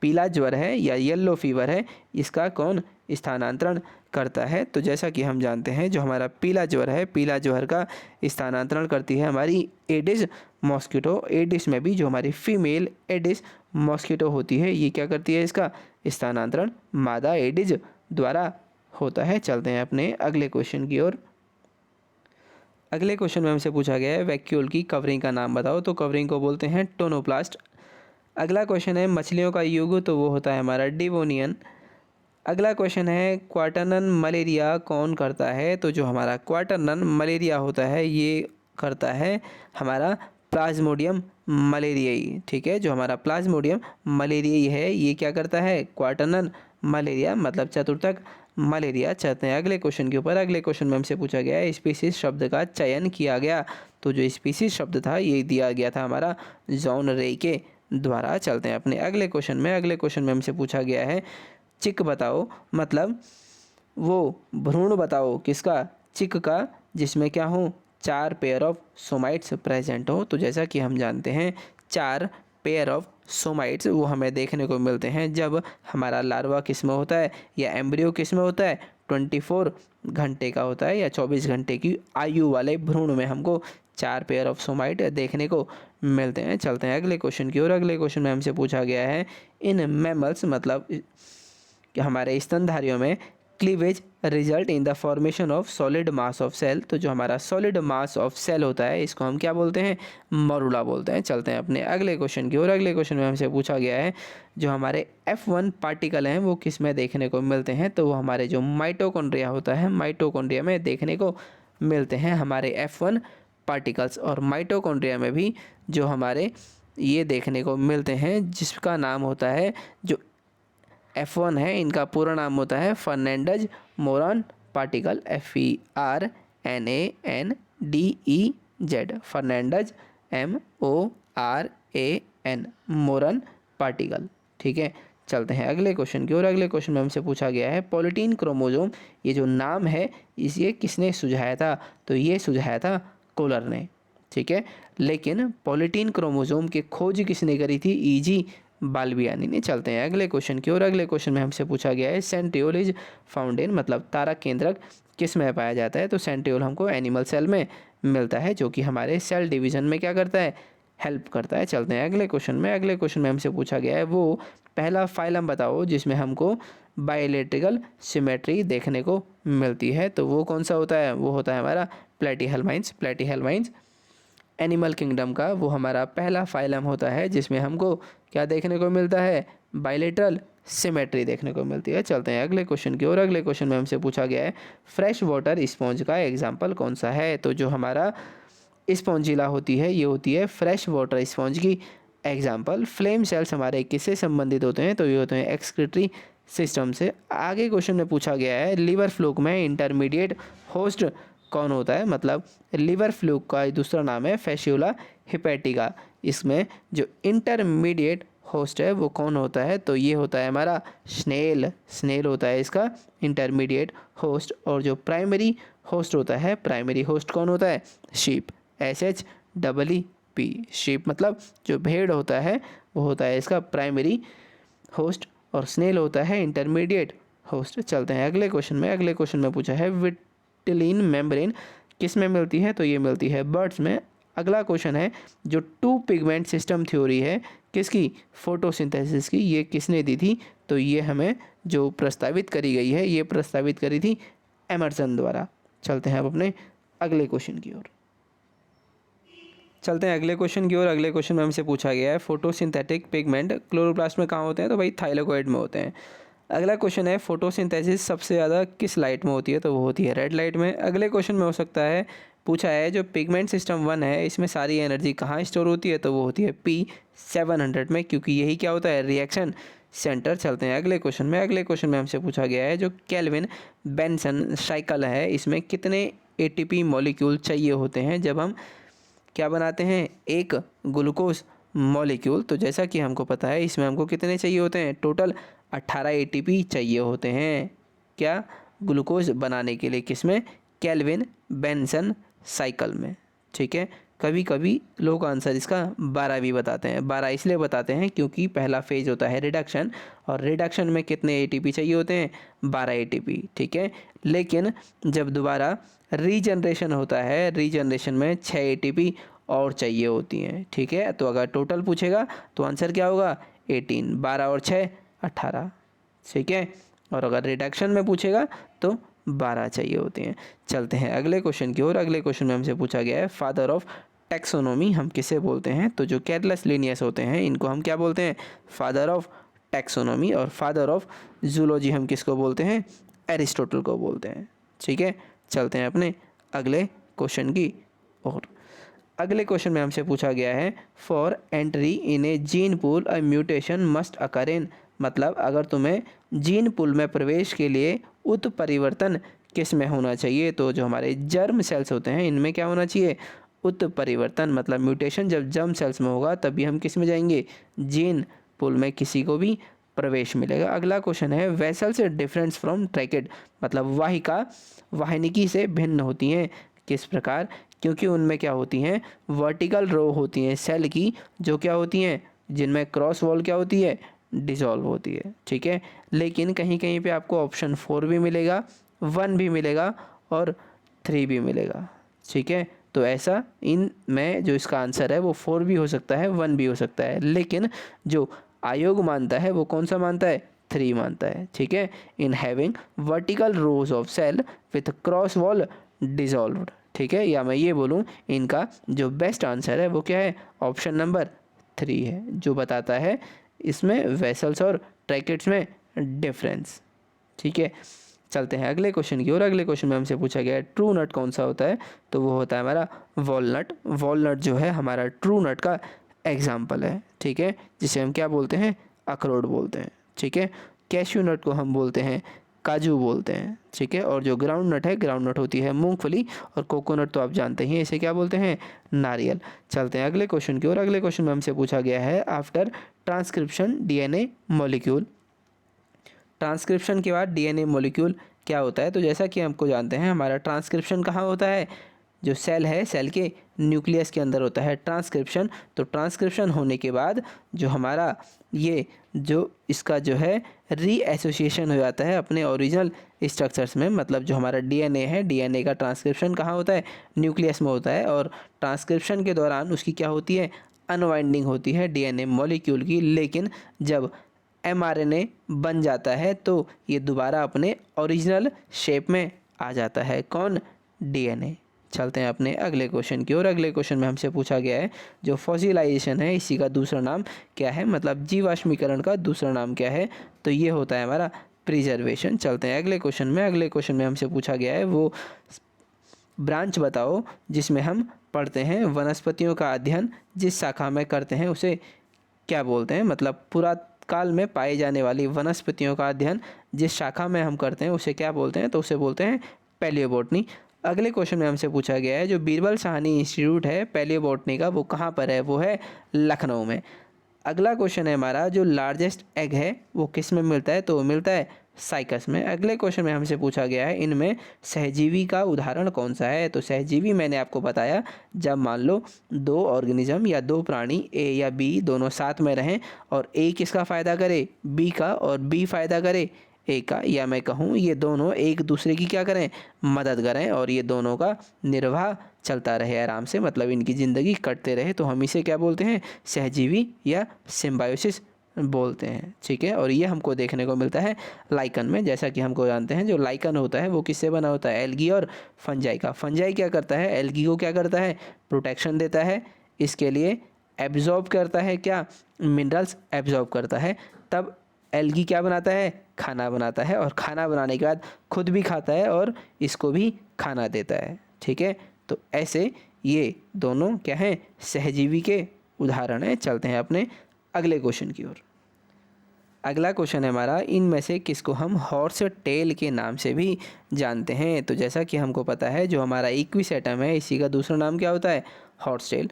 पीला ज्वर है या येलो फीवर है इसका कौन स्थानांतरण करता है। तो जैसा कि हम जानते हैं जो हमारा पीला ज्वर है, पीला ज्वर का स्थानांतरण करती है हमारी एडिस मॉस्किटो। एडिस में भी जो हमारी फीमेल एडिस मॉस्किटो होती है ये क्या करती है, इसका स्थानांतरण मादा एडिस द्वारा होता है। चलते हैं अपने अगले क्वेश्चन की ओर। अगले क्वेश्चन में हमसे पूछा गया है वैक्यूल की कवरिंग का नाम बताओ। तो कवरिंग को बोलते हैं टोनोप्लास्ट। अगला क्वेश्चन है मछलियों का युग, तो वो होता है हमारा डिवोनियन। अगला क्वेश्चन है क्वाटरनन मलेरिया कौन करता है। तो जो हमारा क्वाटरनन मलेरिया होता है ये करता है हमारा प्लाज्मोडियम मलेरियाई। ठीक है, जो हमारा प्लाज्मोडियम मलेरियाई है ये क्या करता है, क्वाटरनन मलेरिया मतलब चतुर्थक मलेरिया। चलते हैं अगले क्वेश्चन के ऊपर। अगले क्वेश्चन में हमसे पूछा गया है स्पीसीज शब्द का चयन किया गया। तो जो स्पीसीज शब्द था ये दिया गया था हमारा जॉन रे के द्वारा। चलते हैं अपने अगले क्वेश्चन में। अगले क्वेश्चन में हमसे पूछा गया है चिक बताओ, मतलब वो भ्रूण बताओ किसका, चिक का, जिसमें क्या हो 4 पेयर ऑफ सोमाइट्स प्रेजेंट हो। तो जैसा कि हम जानते हैं 4 पेयर ऑफ सोमाइट्स वो हमें देखने को मिलते हैं जब हमारा लार्वा किस में होता है या एम्ब्रियो किस में होता है, 24 घंटे का होता है या 24 घंटे की आयु वाले भ्रूण में हमको 4 पेयर ऑफ सोमाइट देखने को मिलते हैं। चलते हैं अगले क्वेश्चन की ओर। अगले क्वेश्चन में हमसे पूछा गया है इन मैमल्स, मतलब कि हमारे स्तनधारियों में cleavage result in the formation of solid mass of cell. तो जो हमारा सॉलिड मास ऑफ सेल होता है इसको हम क्या बोलते हैं, मरूला बोलते हैं। चलते हैं अपने अगले क्वेश्चन की ओर। अगले क्वेश्चन में हमसे पूछा गया है जो हमारे F1 पार्टिकल हैं वो किस में देखने को मिलते हैं। तो वो हमारे जो माइटोकॉन्ड्रिया होता है, माइटोकॉन्ड्रिया में देखने को मिलते हैं हमारे F1 पार्टिकल्स। और माइटोकॉन्ड्रिया में भी जो हमारे ये देखने को मिलते हैं जिसका नाम होता है जो F1 है, इनका पूरा नाम होता है फर्नांडज मोरन पार्टिकल, FERNANDEZ, फर्नांडज MORAN मोरन पार्टिकल। ठीक है, चलते हैं अगले क्वेश्चन की ओर। अगले क्वेश्चन में हमसे पूछा गया है पॉलीटीन क्रोमोसोम, ये जो नाम है इसे किसने सुझाया था। तो ये सुझाया था कोलर ने। ठीक है, लेकिन पॉलीटीन क्रोमोसोम की खोज किसने करी थी, EG बाल्बियानी ने। चलते हैं अगले क्वेश्चन की ओर। अगले क्वेश्चन में हमसे पूछा गया है सेंट्रियोल इज फाउंड इन, मतलब तारक केंद्रक किस में पाया जाता है। तो सेंट्रियोल हमको एनिमल सेल में मिलता है जो कि हमारे सेल डिवीजन में क्या करता है, हेल्प करता है। चलते हैं अगले क्वेश्चन में। अगले क्वेश्चन में हमसे पूछा गया है वो पहला फाइलम बताओ जिसमें हमको बायोइलेक्ट्रिकल सिमेट्री देखने को मिलती है। तो वो कौन सा होता है, वो होता है हमारा प्लेटीहेल्माइन्स। प्लेटीहेल्माइन्स एनिमल किंगडम का वो हमारा पहला फाइलम होता है जिसमें हमको क्या देखने को मिलता है, बायलैटरल सिमेट्री देखने को मिलती है। चलते हैं अगले क्वेश्चन की ओर। अगले क्वेश्चन में हमसे पूछा गया है फ्रेश वाटर स्पॉन्ज का एग्जाम्पल कौन सा है। तो जो हमारा स्पॉन्जिला होती है ये होती है फ्रेश वाटर स्पॉन्ज की एग्जाम्पल। फ्लेम सेल्स हमारे किससे संबंधित होते हैं, तो ये होते हैं एक्सक्रीटरी सिस्टम से। आगे क्वेश्चन में पूछा गया है लीवर फ्लूक में इंटरमीडिएट होस्ट कौन होता है, मतलब लीवर फ्लूक का दूसरा नाम है फैसियोला हिपैटिका। इसमें जो इंटरमीडिएट होस्ट है वो कौन होता है, तो ये होता है हमारा स्नेल। स्नेल होता है इसका इंटरमीडिएट होस्ट। और जो प्राइमरी होस्ट होता है, प्राइमरी होस्ट कौन होता है, शीप, SHEEP। शीप मतलब जो भेड़ होता है वो होता है इसका प्राइमरी होस्ट और स्नेल होता है इंटरमीडिएट होस्ट। चलते हैं अगले क्वेश्चन में। अगले क्वेश्चन में पूछा है विटिलिन मेम्ब्रेन किस में मिलती है, तो ये मिलती है बर्ड्स में, अगला क्वेश्चन है जो टू पिगमेंट सिस्टम थ्योरी है किसकी, फोटोसिंथेसिस की, ये किसने दी थी, तो ये हमें जो प्रस्तावित करी गई है ये प्रस्तावित करी थी एमर्सन द्वारा। चलते हैं अब अपने अगले क्वेश्चन की ओर। चलते हैं अगले क्वेश्चन की ओर। अगले क्वेश्चन में हमसे पूछा गया है फोटोसिंथेटिक पिगमेंट क्लोरोप्लास्ट में कहाँ होते हैं, तो भाई थाइलाकोइड में होते हैं। अगला क्वेश्चन है फोटोसिंथेसिस सबसे ज़्यादा किस लाइट में होती है, तो वो होती है रेड लाइट में। अगले क्वेश्चन में हो सकता है पूछा है जो पिगमेंट सिस्टम 1 है इसमें सारी एनर्जी कहाँ स्टोर होती है, तो वो होती है P700 में, क्योंकि यही क्या होता है रिएक्शन सेंटर। चलते हैं अगले क्वेश्चन में। अगले क्वेश्चन में हमसे पूछा गया है जो केल्विन बेंसन साइकिल है इसमें कितने ATP मॉलिक्यूल चाहिए होते हैं जब हम क्या बनाते हैं एक ग्लूकोज मॉलिक्यूल। तो जैसा कि हमको पता है इसमें हमको कितने चाहिए होते हैं, टोटल 18 ATP चाहिए होते हैं क्या ग्लूकोज बनाने के लिए, किसमें, केल्विन बेंसन साइकिल में। ठीक है, कभी कभी लोग आंसर इसका 12 भी बताते हैं। 12 इसलिए बताते हैं क्योंकि पहला फेज होता है रिडक्शन, और रिडक्शन में कितने ATP चाहिए होते हैं, 12 ATP। ठीक है, लेकिन जब दोबारा रीजनरेशन होता है, रीजनरेशन में 6 ATP और चाहिए होती हैं। ठीक है, तो अगर टोटल पूछेगा तो आंसर क्या होगा 18, 12 और 6 18। ठीक है, और अगर रिडक्शन में पूछेगा तो 12 चाहिए होती हैं। चलते हैं अगले क्वेश्चन की ओर। अगले क्वेश्चन में हमसे पूछा गया है फादर ऑफ टैक्सोनॉमी हम किसे बोलते हैं, तो जो कैरलस लिनियस होते हैं इनको हम क्या बोलते हैं, फादर ऑफ टैक्सोनॉमी। और फादर ऑफ जूलॉजी हम किसको बोलते हैं, एरिस्टोटल को बोलते हैं। ठीक है, चलते हैं अपने अगले क्वेश्चन की ओर। अगले क्वेश्चन में हमसे पूछा गया है for entry in a gene pool a mutation must occur in, मतलब अगर तुम्हें जीन पूल में प्रवेश के लिए उत्परिवर्तन किस में होना चाहिए, तो जो हमारे जर्म सेल्स होते हैं इनमें क्या होना चाहिए, उत्परिवर्तन, मतलब म्यूटेशन जब जर्म सेल्स में होगा तभी हम किस में जाएंगे, जीन पूल में किसी को भी प्रवेश मिलेगा। अगला क्वेश्चन है वेसल से डिफरेंस फ्रॉम ट्रैकेड, मतलब वाहिका वाहिनिकी से भिन्न होती हैं किस प्रकार, क्योंकि उनमें क्या होती हैं, वर्टिकल रो होती हैं सेल की, जो क्या होती हैं, जिनमें क्रॉस वॉल क्या होती है, डिसॉल्व होती है। ठीक है, लेकिन कहीं कहीं पे आपको ऑप्शन 4 भी मिलेगा, 1 भी मिलेगा और 3 भी मिलेगा। ठीक है, तो ऐसा इन में जो इसका आंसर है वो 4 भी हो सकता है, 1 भी हो सकता है, लेकिन जो आयोग मानता है वो कौन सा मानता है, 3 मानता है। ठीक है, in having vertical rows of cell with cross wall dissolved. ठीक है, या मैं ये बोलूँ इनका जो बेस्ट आंसर है वो क्या है, ऑप्शन नंबर 3 है, जो बताता है इसमें वेसल्स और ट्रैकेट्स में डिफरेंस। ठीक है, चलते हैं अगले क्वेश्चन की ओर। अगले क्वेश्चन में हमसे पूछा गया है ट्रू नट कौन सा होता है, तो वो होता है हमारा वॉलनट। वॉलनट जो है हमारा ट्रू नट का एग्जाम्पल है। ठीक है, जिसे हम क्या बोलते हैं, अखरोट बोलते हैं। ठीक है, कैश्यू नट को हम बोलते हैं काजू बोलते हैं। ठीक है, और जो ग्राउंड नट है, ग्राउंड नट होती है मूंगफली, और कोकोनट तो आप जानते ही हैं, इसे क्या बोलते हैं, नारियल। चलते हैं अगले क्वेश्चन की ओर। अगले क्वेश्चन में हमसे पूछा गया है after transcription DNA molecule, transcription के बाद डीएनए मॉलिक्यूल क्या होता है, तो जैसा कि हमको जानते हैं हमारा ट्रांसक्रिप्शन कहाँ होता है, जो सेल है सेल के न्यूक्लियस के अंदर होता है ट्रांसक्रिप्शन। तो ट्रांसक्रिप्शन होने के बाद जो हमारा ये जो इसका जो है रीएसोसिएशन हो जाता है अपने ओरिजिनल स्ट्रक्चर्स में, मतलब जो हमारा डीएनए है, डीएनए का ट्रांसक्रिप्शन कहाँ होता है, न्यूक्लियस में होता है, और ट्रांसक्रिप्शन के दौरान उसकी क्या होती है, अनवाइंडिंग होती है डीएनए मॉलिक्यूल की। लेकिन जब एमआरएनए बन जाता है तो ये दोबारा अपने ओरिजिनल शेप में आ जाता है, कौन, डीएनए। चलते हैं अपने अगले क्वेश्चन की ओर। अगले क्वेश्चन में हमसे पूछा गया है जो फॉसिलाइजेशन है इसी का दूसरा नाम क्या है, मतलब जीवाश्मीकरण का दूसरा नाम क्या है, तो ये होता है हमारा प्रिजर्वेशन। चलते हैं अगले क्वेश्चन में। अगले क्वेश्चन में हमसे पूछा गया है वो ब्रांच बताओ जिसमें हम पढ़ते हैं वनस्पतियों का अध्ययन जिस शाखा में करते हैं उसे क्या बोलते हैं, मतलब पुरातकाल में पाई जाने वाली वनस्पतियों का अध्ययन जिस शाखा में हम करते हैं उसे क्या बोलते हैं, तो उसे बोलते हैं पैलियोबोटनी। अगले क्वेश्चन में हमसे पूछा गया है जो बीरबल साहनी इंस्टीट्यूट है पैलियोबोटनी का वो कहाँ पर है, वो है लखनऊ में। अगला क्वेश्चन है हमारा जो लार्जेस्ट एग है वो किस में मिलता है, तो वो मिलता है साइकस में। अगले क्वेश्चन में हमसे पूछा गया है इनमें सहजीवी का उदाहरण कौन सा है, तो सहजीवी मैंने आपको बताया जब मान लो 2 ऑर्गेनिज्म या 2 प्राणी ए या बी दोनों साथ में रहें और ए किसका फ़ायदा करे, बी का, और बी फ़ायदा करे एक का, या मैं कहूँ ये दोनों एक दूसरे की क्या करें, मदद करें और ये दोनों का निर्वाह चलता रहे आराम से, मतलब इनकी ज़िंदगी कटते रहे, तो हम इसे क्या बोलते हैं, सहजीवी या सिम्बायोसिस बोलते हैं। ठीक है, और ये हमको देखने को मिलता है लाइकन में। जैसा कि हमको जानते हैं जो लाइकन होता है वो किससे बना होता है, एल्गी और फंजाई का। फंजाई क्या करता है, एल्गी को क्या करता है, प्रोटेक्शन देता है, इसके लिए एब्जॉर्ब करता है, क्या मिनरल्स एब्जॉर्ब करता है, तब एल्गी क्या बनाता है, खाना बनाता है, और खाना बनाने के बाद खुद भी खाता है और इसको भी खाना देता है। ठीक है, तो ऐसे ये दोनों क्या हैं, सहजीवी के उदाहरण हैं। चलते हैं अपने अगले क्वेश्चन की ओर। अगला क्वेश्चन है हमारा, इनमें से किसको हम हॉर्स टेल के नाम से भी जानते हैं। तो जैसा कि हमको पता है जो हमारा इक्विस एटम है इसी का दूसरा नाम क्या होता है, हॉर्स टेल।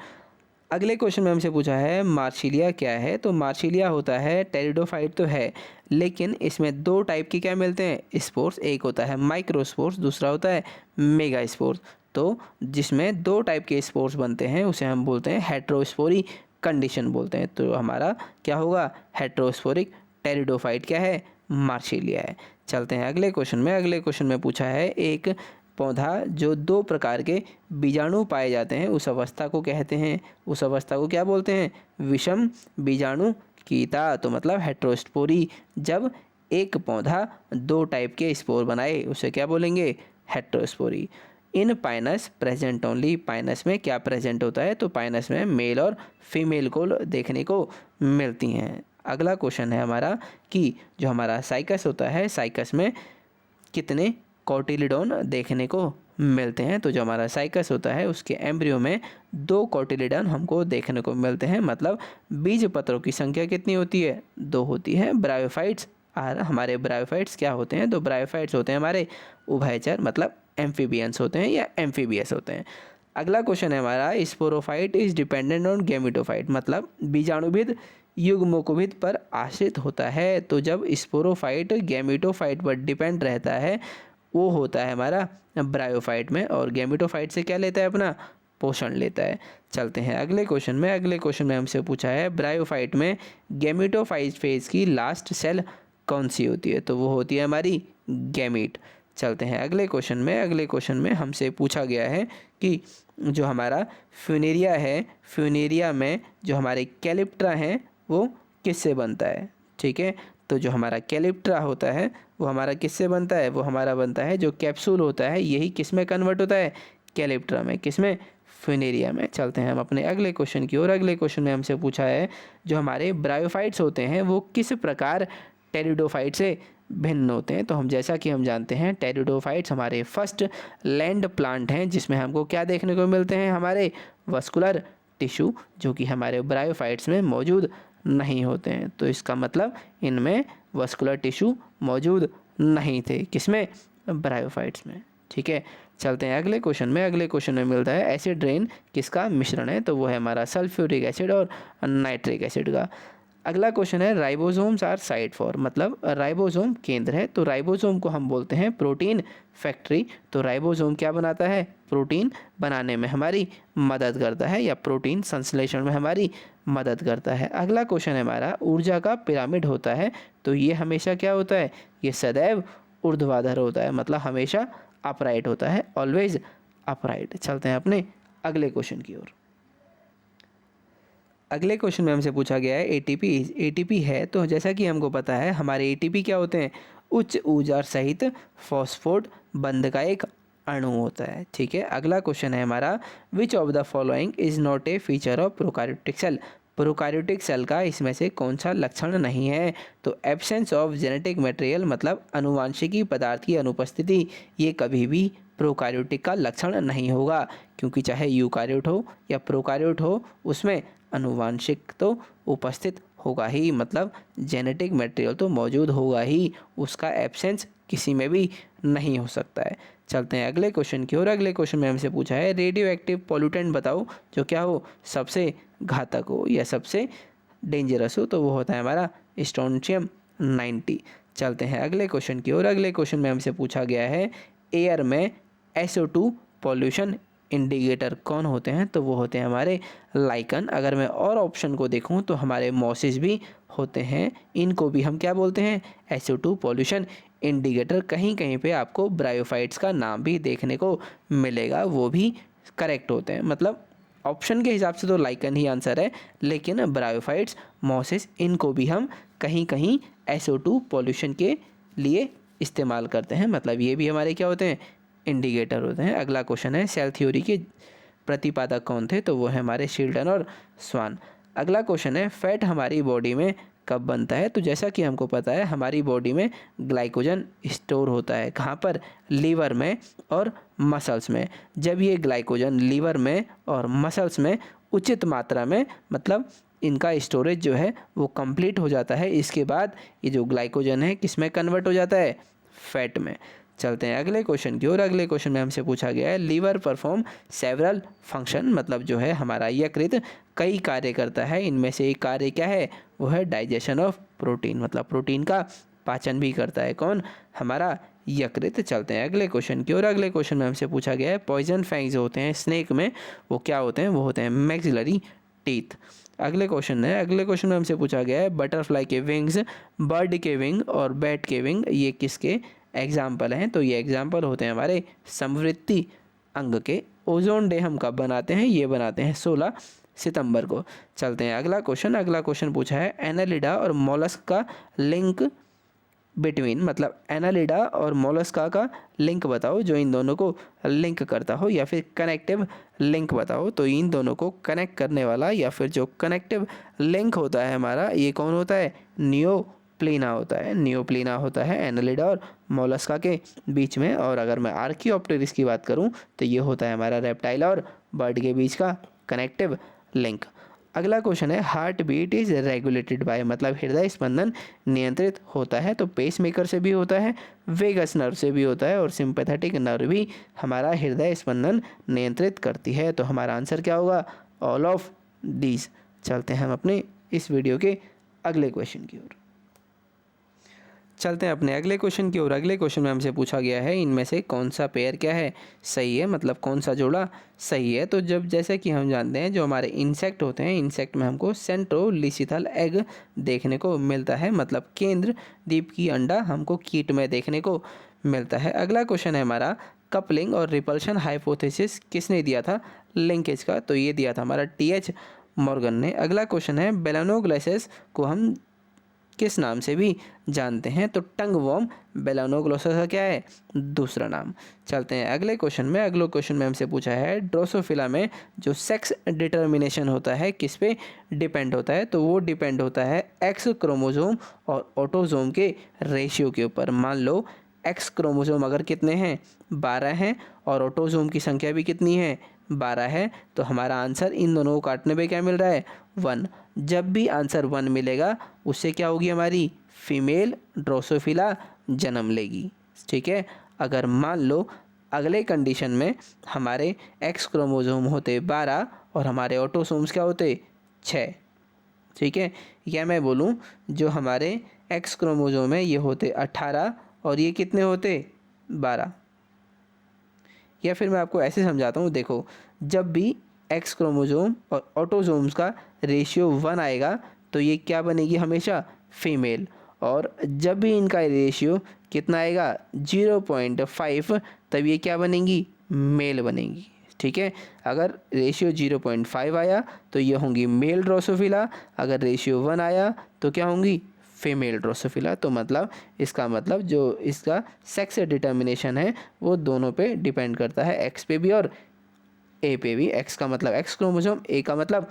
अगले क्वेश्चन में हमसे पूछा है मार्सिलिया क्या है। तो मार्सिलिया होता है टेरिडोफाइट तो है, लेकिन इसमें दो टाइप के क्या मिलते हैं, स्पोर्स। एक होता है माइक्रोस्पोर्स, दूसरा होता है मेगा स्पोर्स। तो जिसमें दो टाइप के स्पोर्स बनते हैं उसे हम बोलते हैं हेट्रोस्पोरी कंडीशन बोलते हैं। तो हमारा क्या होगा, हेट्रोस्पोरिक टेरिडोफाइट क्या है, मार्सिलिया है। चलते हैं अगले क्वेश्चन में। अगले क्वेश्चन में पूछा है एक पौधा जो दो प्रकार के बीजाणु पाए जाते हैं उस अवस्था को कहते हैं, उस अवस्था को क्या बोलते हैं, विषम बीजाणु कीता। तो मतलब हेट्रोस्पोरी। जब एक पौधा दो टाइप के स्पोर बनाए उसे क्या बोलेंगे, हेट्रोस्पोरी। इन पाइनस प्रेजेंट ओनली, पाइनस में क्या प्रेजेंट होता है, तो पाइनस में मेल और फीमेल को देखने को मिलती हैं। अगला क्वेश्चन है हमारा कि जो हमारा साइकस होता है, साइकस में कितने कोटिलिडोन देखने को मिलते हैं। तो जो हमारा साइकस होता है उसके एम्ब्रियो में दो कोटिलिडोन हमको देखने को मिलते हैं, मतलब बीज पत्रों की संख्या कितनी होती है, दो होती है। ब्रायोफाइट्स, और हमारे ब्रायोफाइट्स क्या होते हैं, तो ब्रायोफाइट्स होते हैं हमारे उभयचर, मतलब एम्फीबियंस होते हैं या एम्फीबियस होते हैं। अगला क्वेश्चन है हमारा, sporophyte is dependent on gametophyte, मतलब बीजाणुभिद युग्मकोभिद पर आश्रित होता है। तो जब स्पोरोफाइट गैमेटोफाइट पर डिपेंड रहता है वो होता है हमारा ब्रायोफाइट में, और गैमेटोफाइट से क्या लेता है, अपना पोषण लेता है। चलते हैं अगले क्वेश्चन में। अगले क्वेश्चन में हमसे पूछा है ब्रायोफाइट में गैमेटोफाइट फेज की लास्ट सेल कौन सी होती है। तो वो होती है हमारी गैमीट। चलते हैं अगले क्वेश्चन में। अगले क्वेश्चन में हमसे पूछा गया है कि जो हमारा फ्यूनेरिया है, फ्यूनेरिया में जो हमारे कैलिप्ट्रा हैं वो किससे बनता है। ठीक है, तो जो हमारा कैलिप्ट्रा होता है वो हमारा किससे बनता है, वो हमारा बनता है जो कैप्सूल होता है यही किस में कन्वर्ट होता है, कैलिप्ट्रा में, किस में, फ्यूनेरिया में। चलते हैं हम अपने अगले क्वेश्चन की ओर। अगले क्वेश्चन में हमसे पूछा है जो हमारे ब्रायोफाइट्स होते हैं वो किस प्रकार टेरिडोफाइट से भिन्न होते हैं। तो हम जैसा कि हम जानते हैं टेरिडोफाइट्स हमारे फर्स्ट लैंड प्लांट हैं जिसमें हमको क्या देखने को मिलते हैं, हमारे वस्कुलर टिश्यू, जो कि हमारे ब्रायोफाइट्स में मौजूद नहीं होते हैं। तो इसका मतलब इनमें वस्कुलर टिश्यू मौजूद नहीं थे, किसमें, ब्रायोफाइट्स में। ठीक है, चलते हैं अगले क्वेश्चन में। अगले क्वेश्चन में मिलता है एसिड रेन किसका मिश्रण है। तो वो है हमारा सल्फ्यूरिक एसिड और नाइट्रिक एसिड का। अगला क्वेश्चन है राइबोसोम्स आर साइट फॉर, मतलब राइबोसोम केंद्र है। तो राइबोसोम को हम बोलते हैं प्रोटीन फैक्ट्री। तो राइबोसोम क्या बनाता है, प्रोटीन बनाने में हमारी मदद करता है या प्रोटीन संश्लेषण में हमारी मदद करता है। अगला क्वेश्चन है हमारा ऊर्जा का पिरामिड होता है। तो ये हमेशा क्या होता है, ये सदैव ऊर्ध्वाधर होता है, मतलब हमेशा अपराइट होता है, ऑलवेज अपराइट। चलते हैं अपने अगले क्वेश्चन की ओर। अगले क्वेश्चन में हमसे पूछा गया है एटीपी है। तो जैसा कि हमको पता है हमारे एटीपी क्या होते हैं, उच्च ऊर्जा सहित फॉस्फोड बंध का एक अणु होता है। ठीक है, अगला क्वेश्चन है हमारा which of the following is not a feature of prokaryotic cell. Prokaryotic cell का इसमें से कौन सा लक्षण नहीं है। तो एब्सेंस ऑफ जेनेटिक मटेरियल, मतलब अनुवांशिकी पदार्थ की अनुपस्थिति, ये कभी भी प्रोकैरियोटिक का लक्षण नहीं होगा, क्योंकि चाहे यूकैरियोट हो या प्रोकैरियोट हो उसमें अनुवांशिक तो उपस्थित होगा ही, मतलब जेनेटिक मटेरियल तो मौजूद होगा ही, उसका एब्सेंस किसी में भी नहीं हो सकता है। चलते हैं अगले क्वेश्चन की ओर। अगले क्वेश्चन में हमसे पूछा है रेडियो एक्टिव पॉल्यूटेंट बताओ जो क्या हो, सबसे घातक हो या सबसे डेंजरस हो। तो वो होता है हमारा स्ट्रोंशियम 90। चलते हैं अगले क्वेश्चन की ओर। अगले क्वेश्चन में हमसे पूछा गया है एयर में SO2 पॉल्यूशन इंडिकेटर कौन होते हैं, तो वो होते हैं हमारे लाइकन। अगर मैं और ऑप्शन को देखूं तो हमारे मॉसेस भी होते हैं, इनको भी हम क्या बोलते हैं, SO2 पॉल्यूशन इंडिकेटर। कहीं कहीं पे आपको ब्रायोफाइट्स का नाम भी देखने को मिलेगा, वो भी करेक्ट होते हैं। मतलब ऑप्शन के हिसाब से तो लाइकन ही आंसर है, लेकिन ब्रायोफाइट्स, मॉसेस, इनको भी हम कहीं कहीं SO2 पॉल्यूशन के लिए इस्तेमाल करते हैं। मतलब ये भी हमारे क्या होते हैं, इंडिकेटर होते हैं। अगला क्वेश्चन है सेल थ्योरी के प्रतिपादक कौन थे, तो वो है हमारे शिल्टन और स्वान। अगला क्वेश्चन है फैट हमारी बॉडी में कब बनता है, तो जैसा कि हमको पता है हमारी बॉडी में ग्लाइकोजन स्टोर होता है, कहाँ पर, लीवर में और मसल्स में। जब ये ग्लाइकोजन लीवर में और मसल्स में उचित मात्रा में, मतलब इनका स्टोरेज जो है वो कंप्लीट हो जाता है, इसके बाद ये जो ग्लाइकोजन है किस में कन्वर्ट हो जाता है, फैट में। चलते हैं अगले क्वेश्चन की ओर। अगले क्वेश्चन में हमसे पूछा गया है लीवर परफॉर्म सेवरल फंक्शन, मतलब जो है हमारा यकृत कई कार्य करता है, इनमें से एक कार्य क्या है, वो है डाइजेशन ऑफ प्रोटीन, मतलब प्रोटीन का पाचन भी करता है कौन, हमारा यकृत। चलते हैं अगले क्वेश्चन की ओर। अगले क्वेश्चन में हमसे पूछा गया है पॉइजन फैंग्स जो होते हैं स्नेक में, वो क्या होते हैं, वो होते हैं मैक्सिलरी टीथ। अगले क्वेश्चन है, अगले क्वेश्चन में हमसे पूछा गया है बटरफ्लाई के विंग्स, बर्ड के विंग और बैट के विंग ये किसके एग्जाम्पल हैं, तो ये एग्जाम्पल होते हैं हमारे समवृत्ति अंग के। ओजोन डे हम कब बनाते हैं, ये बनाते हैं 16 सितंबर को। चलते हैं अगला क्वेश्चन। अगला क्वेश्चन पूछा है एनालिडा और मोलस्क का लिंक बिटवीन, मतलब एनालिडा और मोलस्का का लिंक बताओ जो इन दोनों को लिंक करता हो, या फिर कनेक्टिव लिंक बताओ। तो इन दोनों को कनेक्ट करने वाला या फिर जो कनेक्टिव लिंक होता है हमारा, ये कौन होता है, नियोप्लीना होता है। नियोप्लीना होता है एनालिडा और मोलस्का के बीच में। और अगर मैं आर्कियोप्टेरिस की बात करूं तो ये होता है हमारा रेप्टाइल और बर्ड के बीच का कनेक्टिव लिंक। अगला क्वेश्चन है heart beat is regulated by, मतलब हृदय स्पंदन नियंत्रित होता है, तो पेस मेकर से भी होता है, वेगस नर्व से भी होता है, और सिंपैथेटिक नर्व भी हमारा हृदय स्पंदन नियंत्रित करती है। तो हमारा आंसर क्या होगा, ऑल ऑफ दीज। चलते हैं हम अपने इस वीडियो के अगले क्वेश्चन की ओर। चलते हैं अपने अगले क्वेश्चन की ओर। अगले क्वेश्चन में हमसे पूछा गया है इनमें से कौन सा पेयर क्या है, सही है, मतलब कौन सा जोड़ा सही है। तो जब जैसे कि हम जानते हैं जो हमारे इंसेक्ट होते हैं, इंसेक्ट में हमको सेंट्रोलिसिथल एग देखने को मिलता है, मतलब केंद्र द्वीप की अंडा हमको कीट में देखने को मिलता है। अगला क्वेश्चन है हमारा कपलिंग और रिपल्शन हाइपोथेसिस किसने दिया था लिंकेज का, तो ये दिया था हमारा TH मॉर्गन ने। अगला क्वेश्चन है बेलानोग्लाइसिस को हम किस नाम से भी जानते हैं, तो टंग वॉर्म बेलानोग्लोसा का क्या है, दूसरा नाम। चलते हैं अगले क्वेश्चन में। अगले क्वेश्चन में हमसे पूछा है ड्रोसोफिला में जो सेक्स डिटर्मिनेशन होता है किस पे डिपेंड होता है, तो वो डिपेंड होता है एक्स क्रोमोसोम और ऑटोसोम के रेशियो के ऊपर। मान लो एक्स क्रोमोसोम अगर कितने हैं, 12 हैं, और ऑटोसोम की संख्या भी कितनी है, 12 है, तो हमारा आंसर इन दोनों को काटने पे क्या मिल रहा है, 1। जब भी आंसर 1 मिलेगा उससे क्या होगी, हमारी फीमेल ड्रोसोफिला जन्म लेगी। ठीक है, अगर मान लो अगले कंडीशन में हमारे एक्स क्रोमोसोम होते 12 और हमारे ऑटोसोम्स क्या होते 6, ठीक है, या मैं बोलूँ जो हमारे एक्स क्रोमोसोम है ये होते 18 और ये कितने होते 12। या फिर मैं आपको ऐसे समझाता हूँ, देखो जब भी एक्स क्रोमोसोम और ऑटोसोम्स का रेशियो 1 आएगा तो ये क्या बनेगी, हमेशा फीमेल, और जब भी इनका रेशियो कितना आएगा 0.5 तब ये क्या बनेंगी, मेल बनेंगी। ठीक है, अगर रेशियो 0.5 आया तो ये होंगी मेल ड्रोसोफिला, अगर रेशियो 1 आया तो क्या होंगी, फीमेल ड्रोसोफिला। तो मतलब इसका मतलब जो इसका सेक्स डिटर्मिनेशन है वो दोनों पे डिपेंड करता है, एक्स पे भी और ए पे भी। एक्स का मतलब एक्स क्रोमोसोम, ए का मतलब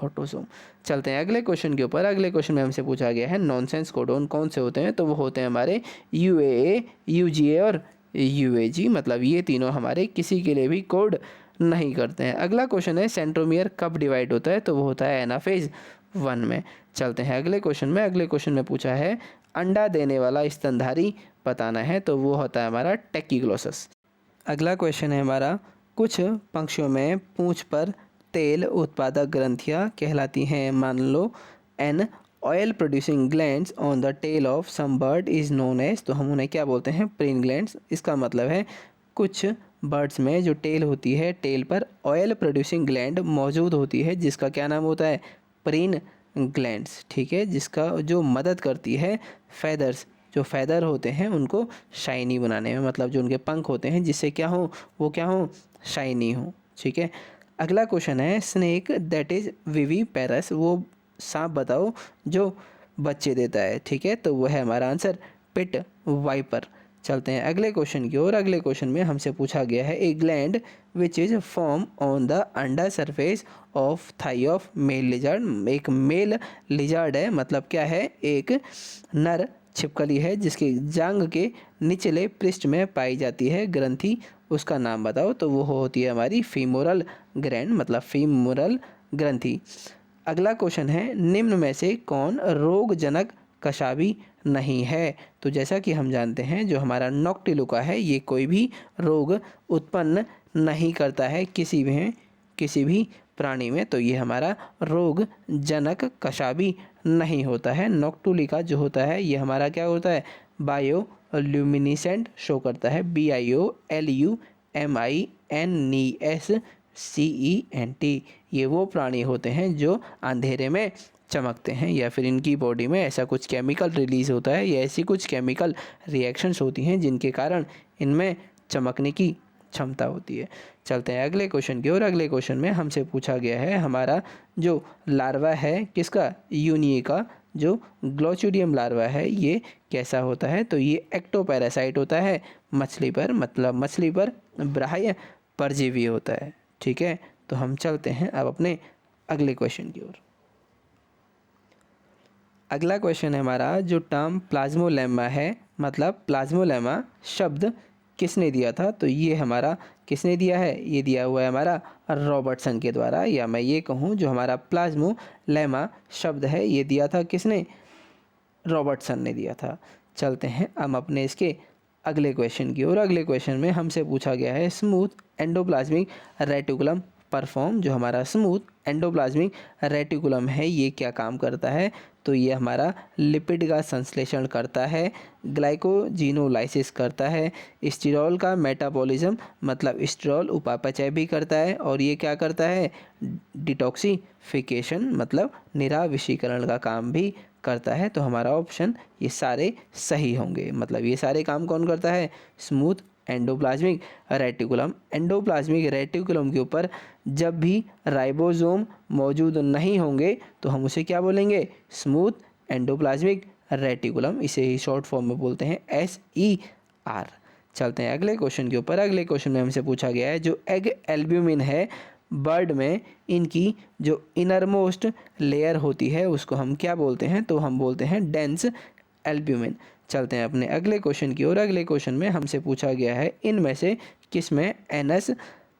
ऑटोसोम। चलते हैं अगले क्वेश्चन के ऊपर। अगले क्वेश्चन में हमसे पूछा गया है नॉनसेंस कोडोन कौन से होते हैं, तो वो होते हैं हमारे UAA, UGA और UAG, मतलब ये तीनों हमारे किसी के लिए भी कोड नहीं करते हैं। अगला क्वेश्चन है सेंट्रोमियर कब डिवाइड होता है, तो वो होता है एनाफेज 1 में। चलते हैं अगले क्वेश्चन में। अगले क्वेश्चन में पूछा है अंडा देने वाला स्तनधारी बताना है, तो वो होता है हमारा टेक्कीग्लोसस। अगला क्वेश्चन है हमारा कुछ पक्षियों में पूंछ पर तेल उत्पादक ग्रंथियां कहलाती हैं, मान लो an oil producing glands on the tail of some bird is known as, तो हम उन्हें क्या बोलते हैं, प्रीन ग्लैंड्स। इसका मतलब है कुछ बर्ड्स में जो टेल होती है, टेल पर ऑयल प्रोड्यूसिंग ग्लैंड मौजूद होती है, जिसका क्या नाम होता है? प्रीन ग्लैंड्स, ठीक है, जिसका जो मदद करती है फेदर्स, जो फेदर होते हैं उनको शाइनी बनाने में, मतलब जो उनके पंख होते हैं जिससे क्या हो, वो क्या हो, शाइनी हो, ठीक है। अगला क्वेश्चन है स्नेक दैट इज विवीपेरस, वो सांप बताओ जो बच्चे देता है, ठीक है, तो वो है हमारा आंसर पिट वाइपर। चलते हैं अगले क्वेश्चन की ओर। अगले क्वेश्चन में हमसे पूछा गया है a gland which is form on the under surface of thigh of male lizard, एक मेल लिजार्ड है, मतलब क्या है, एक नर छिपकली है जिसकी जांग के निचले पृष्ठ में पाई जाती है ग्रंथि, उसका नाम बताओ, तो वो होती है हमारी फीमोरल ग्लैंड, मतलब फीमोरल ग्रंथि। अगला क्वेश्चन है निम्न में से कौन रोगजनक कशाबी नहीं है, तो जैसा कि हम जानते हैं जो हमारा नॉक्टिलुका है ये कोई भी रोग उत्पन्न नहीं करता है किसी भी प्राणी में, तो ये हमारा रोगजनक कशाबी नहीं होता है। नॉक्टुलिका जो होता है ये हमारा क्या होता है, बायो ल्यूमिनिसेंट शो करता है, BIOLUMINESCENT, ये वो प्राणी होते हैं जो अंधेरे में चमकते हैं, या फिर इनकी बॉडी में ऐसा कुछ केमिकल रिलीज होता है या ऐसी कुछ केमिकल रिएक्शंस होती हैं जिनके कारण इनमें चमकने की क्षमता होती है। चलते हैं अगले क्वेश्चन की ओर। अगले क्वेश्चन में हमसे पूछा गया है हमारा जो लार्वा है किसका, यूनिए का, जो ग्लोचुडियम लार्वा है ये कैसा होता है, तो ये एक्टोपैरासाइट होता है मछली पर, मतलब मछली पर बाह्य परजीवी होता है, ठीक है। तो हम चलते हैं अब अपने अगले क्वेश्चन की ओर। अगला क्वेश्चन है हमारा जो टर्म प्लाज्मोलेमा है, मतलब प्लाज्मोलेमा शब्द किसने दिया था, तो ये हमारा किसने दिया है, ये दिया हुआ है हमारा रॉबर्टसन के द्वारा, या मैं ये कहूँ जो हमारा प्लाज्मोलेमा शब्द है ये दिया था किसने, रॉबर्टसन ने दिया था। चलते हैं हम अपने इसके अगले क्वेश्चन की ओर। अगले क्वेश्चन में हमसे पूछा गया है स्मूथ एंडोप्लाज्मिक रेटिकुलम परफॉर्म, जो हमारा स्मूथ एंडोप्लाज्मिक रेटिकुलम है ये क्या काम करता है, तो ये हमारा लिपिड का संश्लेषण करता है, ग्लाइकोजिनोलाइसिस करता है, स्टीरॉल का मेटाबॉलिज्म, मतलब स्टीरॉल उपापचय भी करता है, और ये क्या करता है, डिटॉक्सिफिकेशन, मतलब निराविषीकरण का काम भी करता है। तो हमारा ऑप्शन ये सारे सही होंगे, मतलब ये सारे काम कौन करता है, smooth endoplasmic reticulum. Endoplasmic reticulum के ऊपर जब भी राइबोसोम मौजूद नहीं होंगे तो हम उसे क्या बोलेंगे, स्मूथ एंडोप्लाज्मिक रेटिकुलम, इसे ही शॉर्ट फॉर्म में बोलते हैं SER। चलते हैं अगले क्वेश्चन के ऊपर। अगले क्वेश्चन में हमसे पूछा गया है जो एग एल्ब्यूमिन है बर्ड में, इनकी जो इनरमोस्ट लेयर होती है उसको हम क्या बोलते हैं, तो हम बोलते हैं डेंस एल्ब्यूमिन। चलते हैं अपने अगले क्वेश्चन की ओर। अगले क्वेश्चन में हमसे पूछा गया है इनमें से किस में एनस,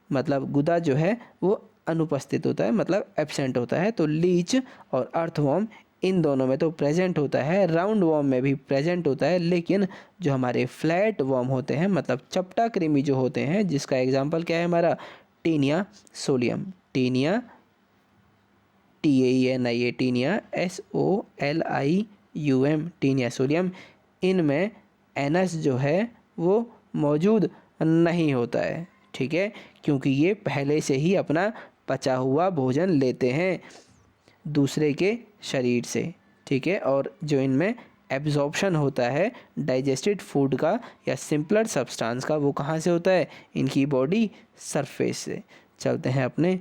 मतलब गुदा जो है वो अनुपस्थित होता है, मतलब एब्सेंट होता है, तो लीच और अर्थवॉर्म इन दोनों में तो प्रेजेंट होता है, राउंड वॉर्म में भी प्रेजेंट होता है, लेकिन जो हमारे फ्लैट वॉर्म होते हैं, मतलब चपटा कृमि जो होते हैं, जिसका एग्जाम्पल क्या है हमारा, Taenia solium, Taenia TAENIA Taenia SOLIUM Taenia solium, इनमें एनस जो है वो मौजूद नहीं होता है, ठीक है, क्योंकि ये पहले से ही अपना पचा हुआ भोजन लेते हैं दूसरे के शरीर से, ठीक है, और जो इनमें एब्जॉर्प्शन होता है डाइजेस्टेड फूड का या सिंपलर सब्सटेंस का, वो कहाँ से होता है, इनकी बॉडी सरफेस से। चलते हैं अपने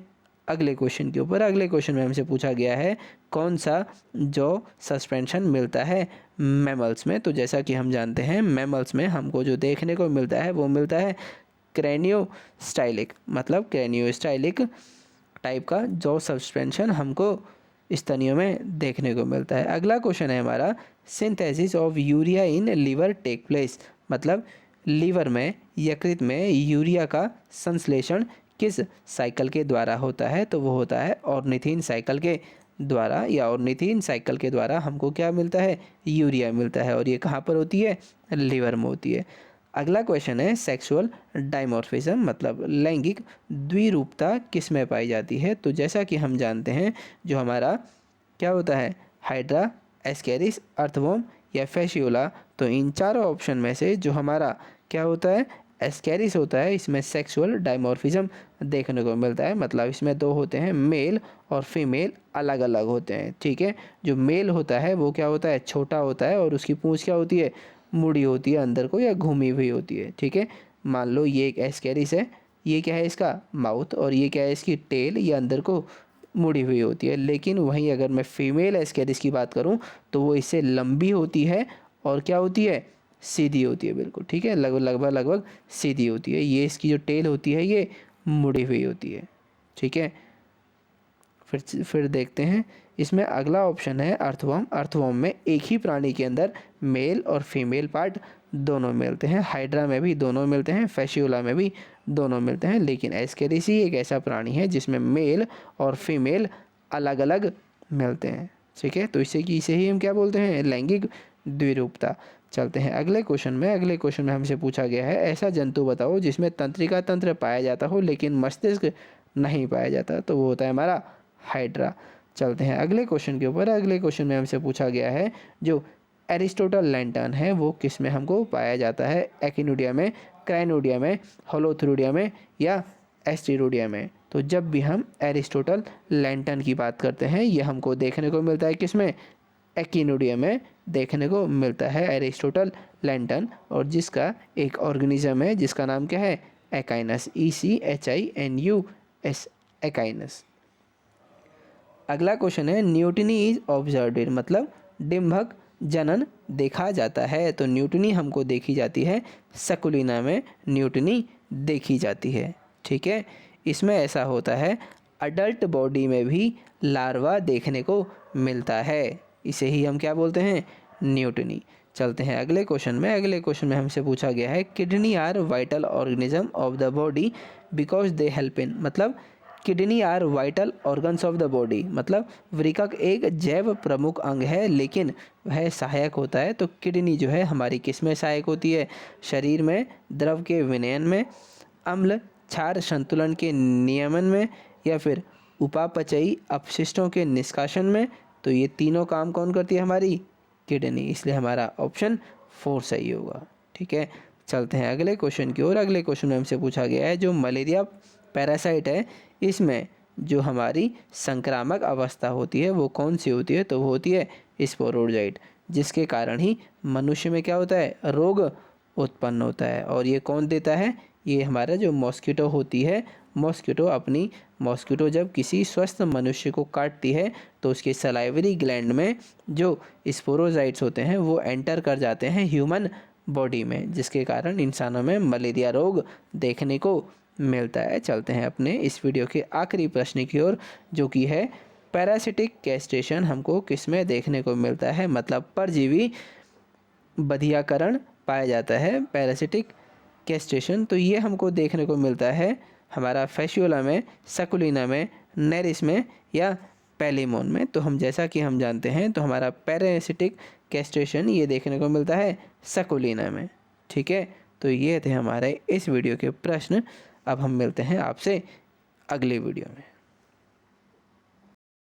अगले क्वेश्चन के ऊपर। अगले क्वेश्चन में हमसे पूछा गया है कौन सा जो सस्पेंशन मिलता है मैमल्स में, तो जैसा कि हम जानते हैं मैमल्स में हमको जो देखने को मिलता है वो मिलता है क्रेनियोस्टाइलिक, मतलब क्रेनियोस्टाइलिक टाइप का जो सस्पेंशन हमको स्तनियों में देखने को मिलता है। अगला क्वेश्चन है हमारा synthesis of urea in liver take place, मतलब लीवर में यकृत में यूरिया का संश्लेषण किस साइकिल के द्वारा होता है, तो वो होता है ऑर्निथिन साइकिल के द्वारा, या ऑर्निथिन साइकिल के द्वारा हमको क्या मिलता है, यूरिया मिलता है, और ये कहाँ पर होती है, लीवर में होती है। अगला क्वेश्चन है सेक्सुअल डाइमॉर्फिज्म, मतलब लैंगिक द्विरूपता किस में पाई जाती है, तो जैसा कि हम जानते हैं जो हमारा क्या होता है, हाइड्रा, एस्केरिस, अर्थवॉर्म या फैशियोला, तो इन चारों ऑप्शन में से जो हमारा क्या होता है, एस्केरिस होता है इसमें सेक्सुअल डायमॉर्फिज्म देखने को मिलता है, मतलब इसमें दो होते हैं मेल और फीमेल अलग अलग होते हैं। ठीक है, जो मेल होता है वो क्या होता है, छोटा होता है और उसकी पूंछ क्या होती है, मुड़ी होती है अंदर को या घूमी हुई होती है। ठीक है, मान लो ये एक एस्केरिस है, ये क्या है इसका माउथ, और ये क्या है इसकी टेल, ये अंदर को मुड़ी हुई होती है। लेकिन वहीं अगर मैं फीमेल एस्केरिस की बात करूं तो वो इससे लंबी होती है और क्या होती है, सीधी होती है बिल्कुल। ठीक है, लगभग सीधी होती है। ये इसकी जो टेल होती है ये मुड़ी हुई होती है। ठीक है, फिर देखते हैं इसमें अगला ऑप्शन है अर्थवर्म। अर्थवर्म में एक ही प्राणी के अंदर मेल और फीमेल पार्ट दोनों मिलते हैं। हाइड्रा में भी दोनों मिलते हैं, फैसियोला में भी दोनों मिलते हैं, लेकिन एस्केरिस ही एक ऐसा प्राणी है जिसमें मेल और फीमेल अलग अलग मिलते हैं। ठीक है, तो इसे ही हम क्या बोलते हैं, लैंगिक द्विरूपता। चलते हैं अगले क्वेश्चन में। अगले क्वेश्चन में हमसे पूछा गया है ऐसा जंतु बताओ जिसमें तंत्रिका तंत्र पाया जाता हो लेकिन मस्तिष्क नहीं पाया जाता, तो वो होता है हमारा हाइड्रा। चलते हैं अगले क्वेश्चन के ऊपर। अगले क्वेश्चन में हमसे पूछा गया है जो एरिस्टोटल लैंटर्न है वो किस में हमको पाया जाता है, एकिनोडिया में, क्राइनोडिया में, होलोथ्रुडिया में या एस्टेरोडिया में। तो जब भी हम एरिस्टोटल लैंटर्न की बात करते हैं ये हमको देखने को मिलता है किस में, एकिनोडिया में देखने को मिलता है एरिस्टोटल लैंटर्न, और जिसका एक ऑर्गेनिज्म है जिसका नाम क्या है, एकाइनस, ECHINUS, एकाइनस। अगला क्वेश्चन है न्यूटनी इज ऑब्जर्व्ड, मतलब डिम्भक जनन देखा जाता है। तो न्यूटनी हमको देखी जाती है सकुलिना में, न्यूटनी देखी जाती है। ठीक है, इसमें ऐसा होता है अडल्ट बॉडी में भी लार्वा देखने को मिलता है, इसे ही हम क्या बोलते हैं, न्यूटनी। चलते हैं अगले क्वेश्चन में। अगले क्वेश्चन में हमसे पूछा गया है kidney are vital organism of the body because they help in, मतलब kidney are vital organs of the body, मतलब वृकक एक जैव प्रमुख अंग है लेकिन वह सहायक होता है। तो किडनी जो है हमारी किस में सहायक होती है, शरीर में द्रव के विनयन में, अम्ल क्षार संतुलन के नियमन में, या फिर उपापचयी अपशिष्टों के निष्कासन में। तो ये तीनों काम कौन करती है, हमारी किडनी, इसलिए हमारा ऑप्शन 4 सही होगा। ठीक है, चलते हैं अगले क्वेश्चन की ओर। अगले क्वेश्चन में हमसे पूछा गया है जो मलेरिया पैरासाइट है इसमें जो हमारी संक्रामक अवस्था होती है वो कौन सी होती है, तो वो होती है स्पोरोजाइट, जिसके कारण ही मनुष्य में क्या होता है, रोग उत्पन्न होता है। और ये कौन देता है, ये हमारा जो मॉस्किटो होती है, मॉस्किटो जब किसी स्वस्थ मनुष्य को काटती है तो उसके सलाइवरी ग्लैंड में जो स्पोरोजाइट्स होते हैं वो एंटर कर जाते हैं ह्यूमन बॉडी में, जिसके कारण इंसानों में मलेरिया रोग देखने को मिलता है। चलते हैं अपने इस वीडियो के आखिरी प्रश्न की ओर, जो कि है पैरासिटिक कैस्ट्रेशन हमको किस में देखने को मिलता है, मतलब परजीवी बधियाकरण पाया जाता है पैरासिटिक कैस्ट्रेशन। तो ये हमको देखने को मिलता है हमारा फैसियोला में, सकुलिना में, नेरिस में या पैलिमोन में। तो हम जैसा कि हम जानते हैं तो हमारा पैरासिटिक कैस्ट्रेशन ये देखने को मिलता है सकुलिना में। ठीक है, तो ये थे हमारे इस वीडियो के प्रश्न। अब हम मिलते हैं आपसे अगले वीडियो में।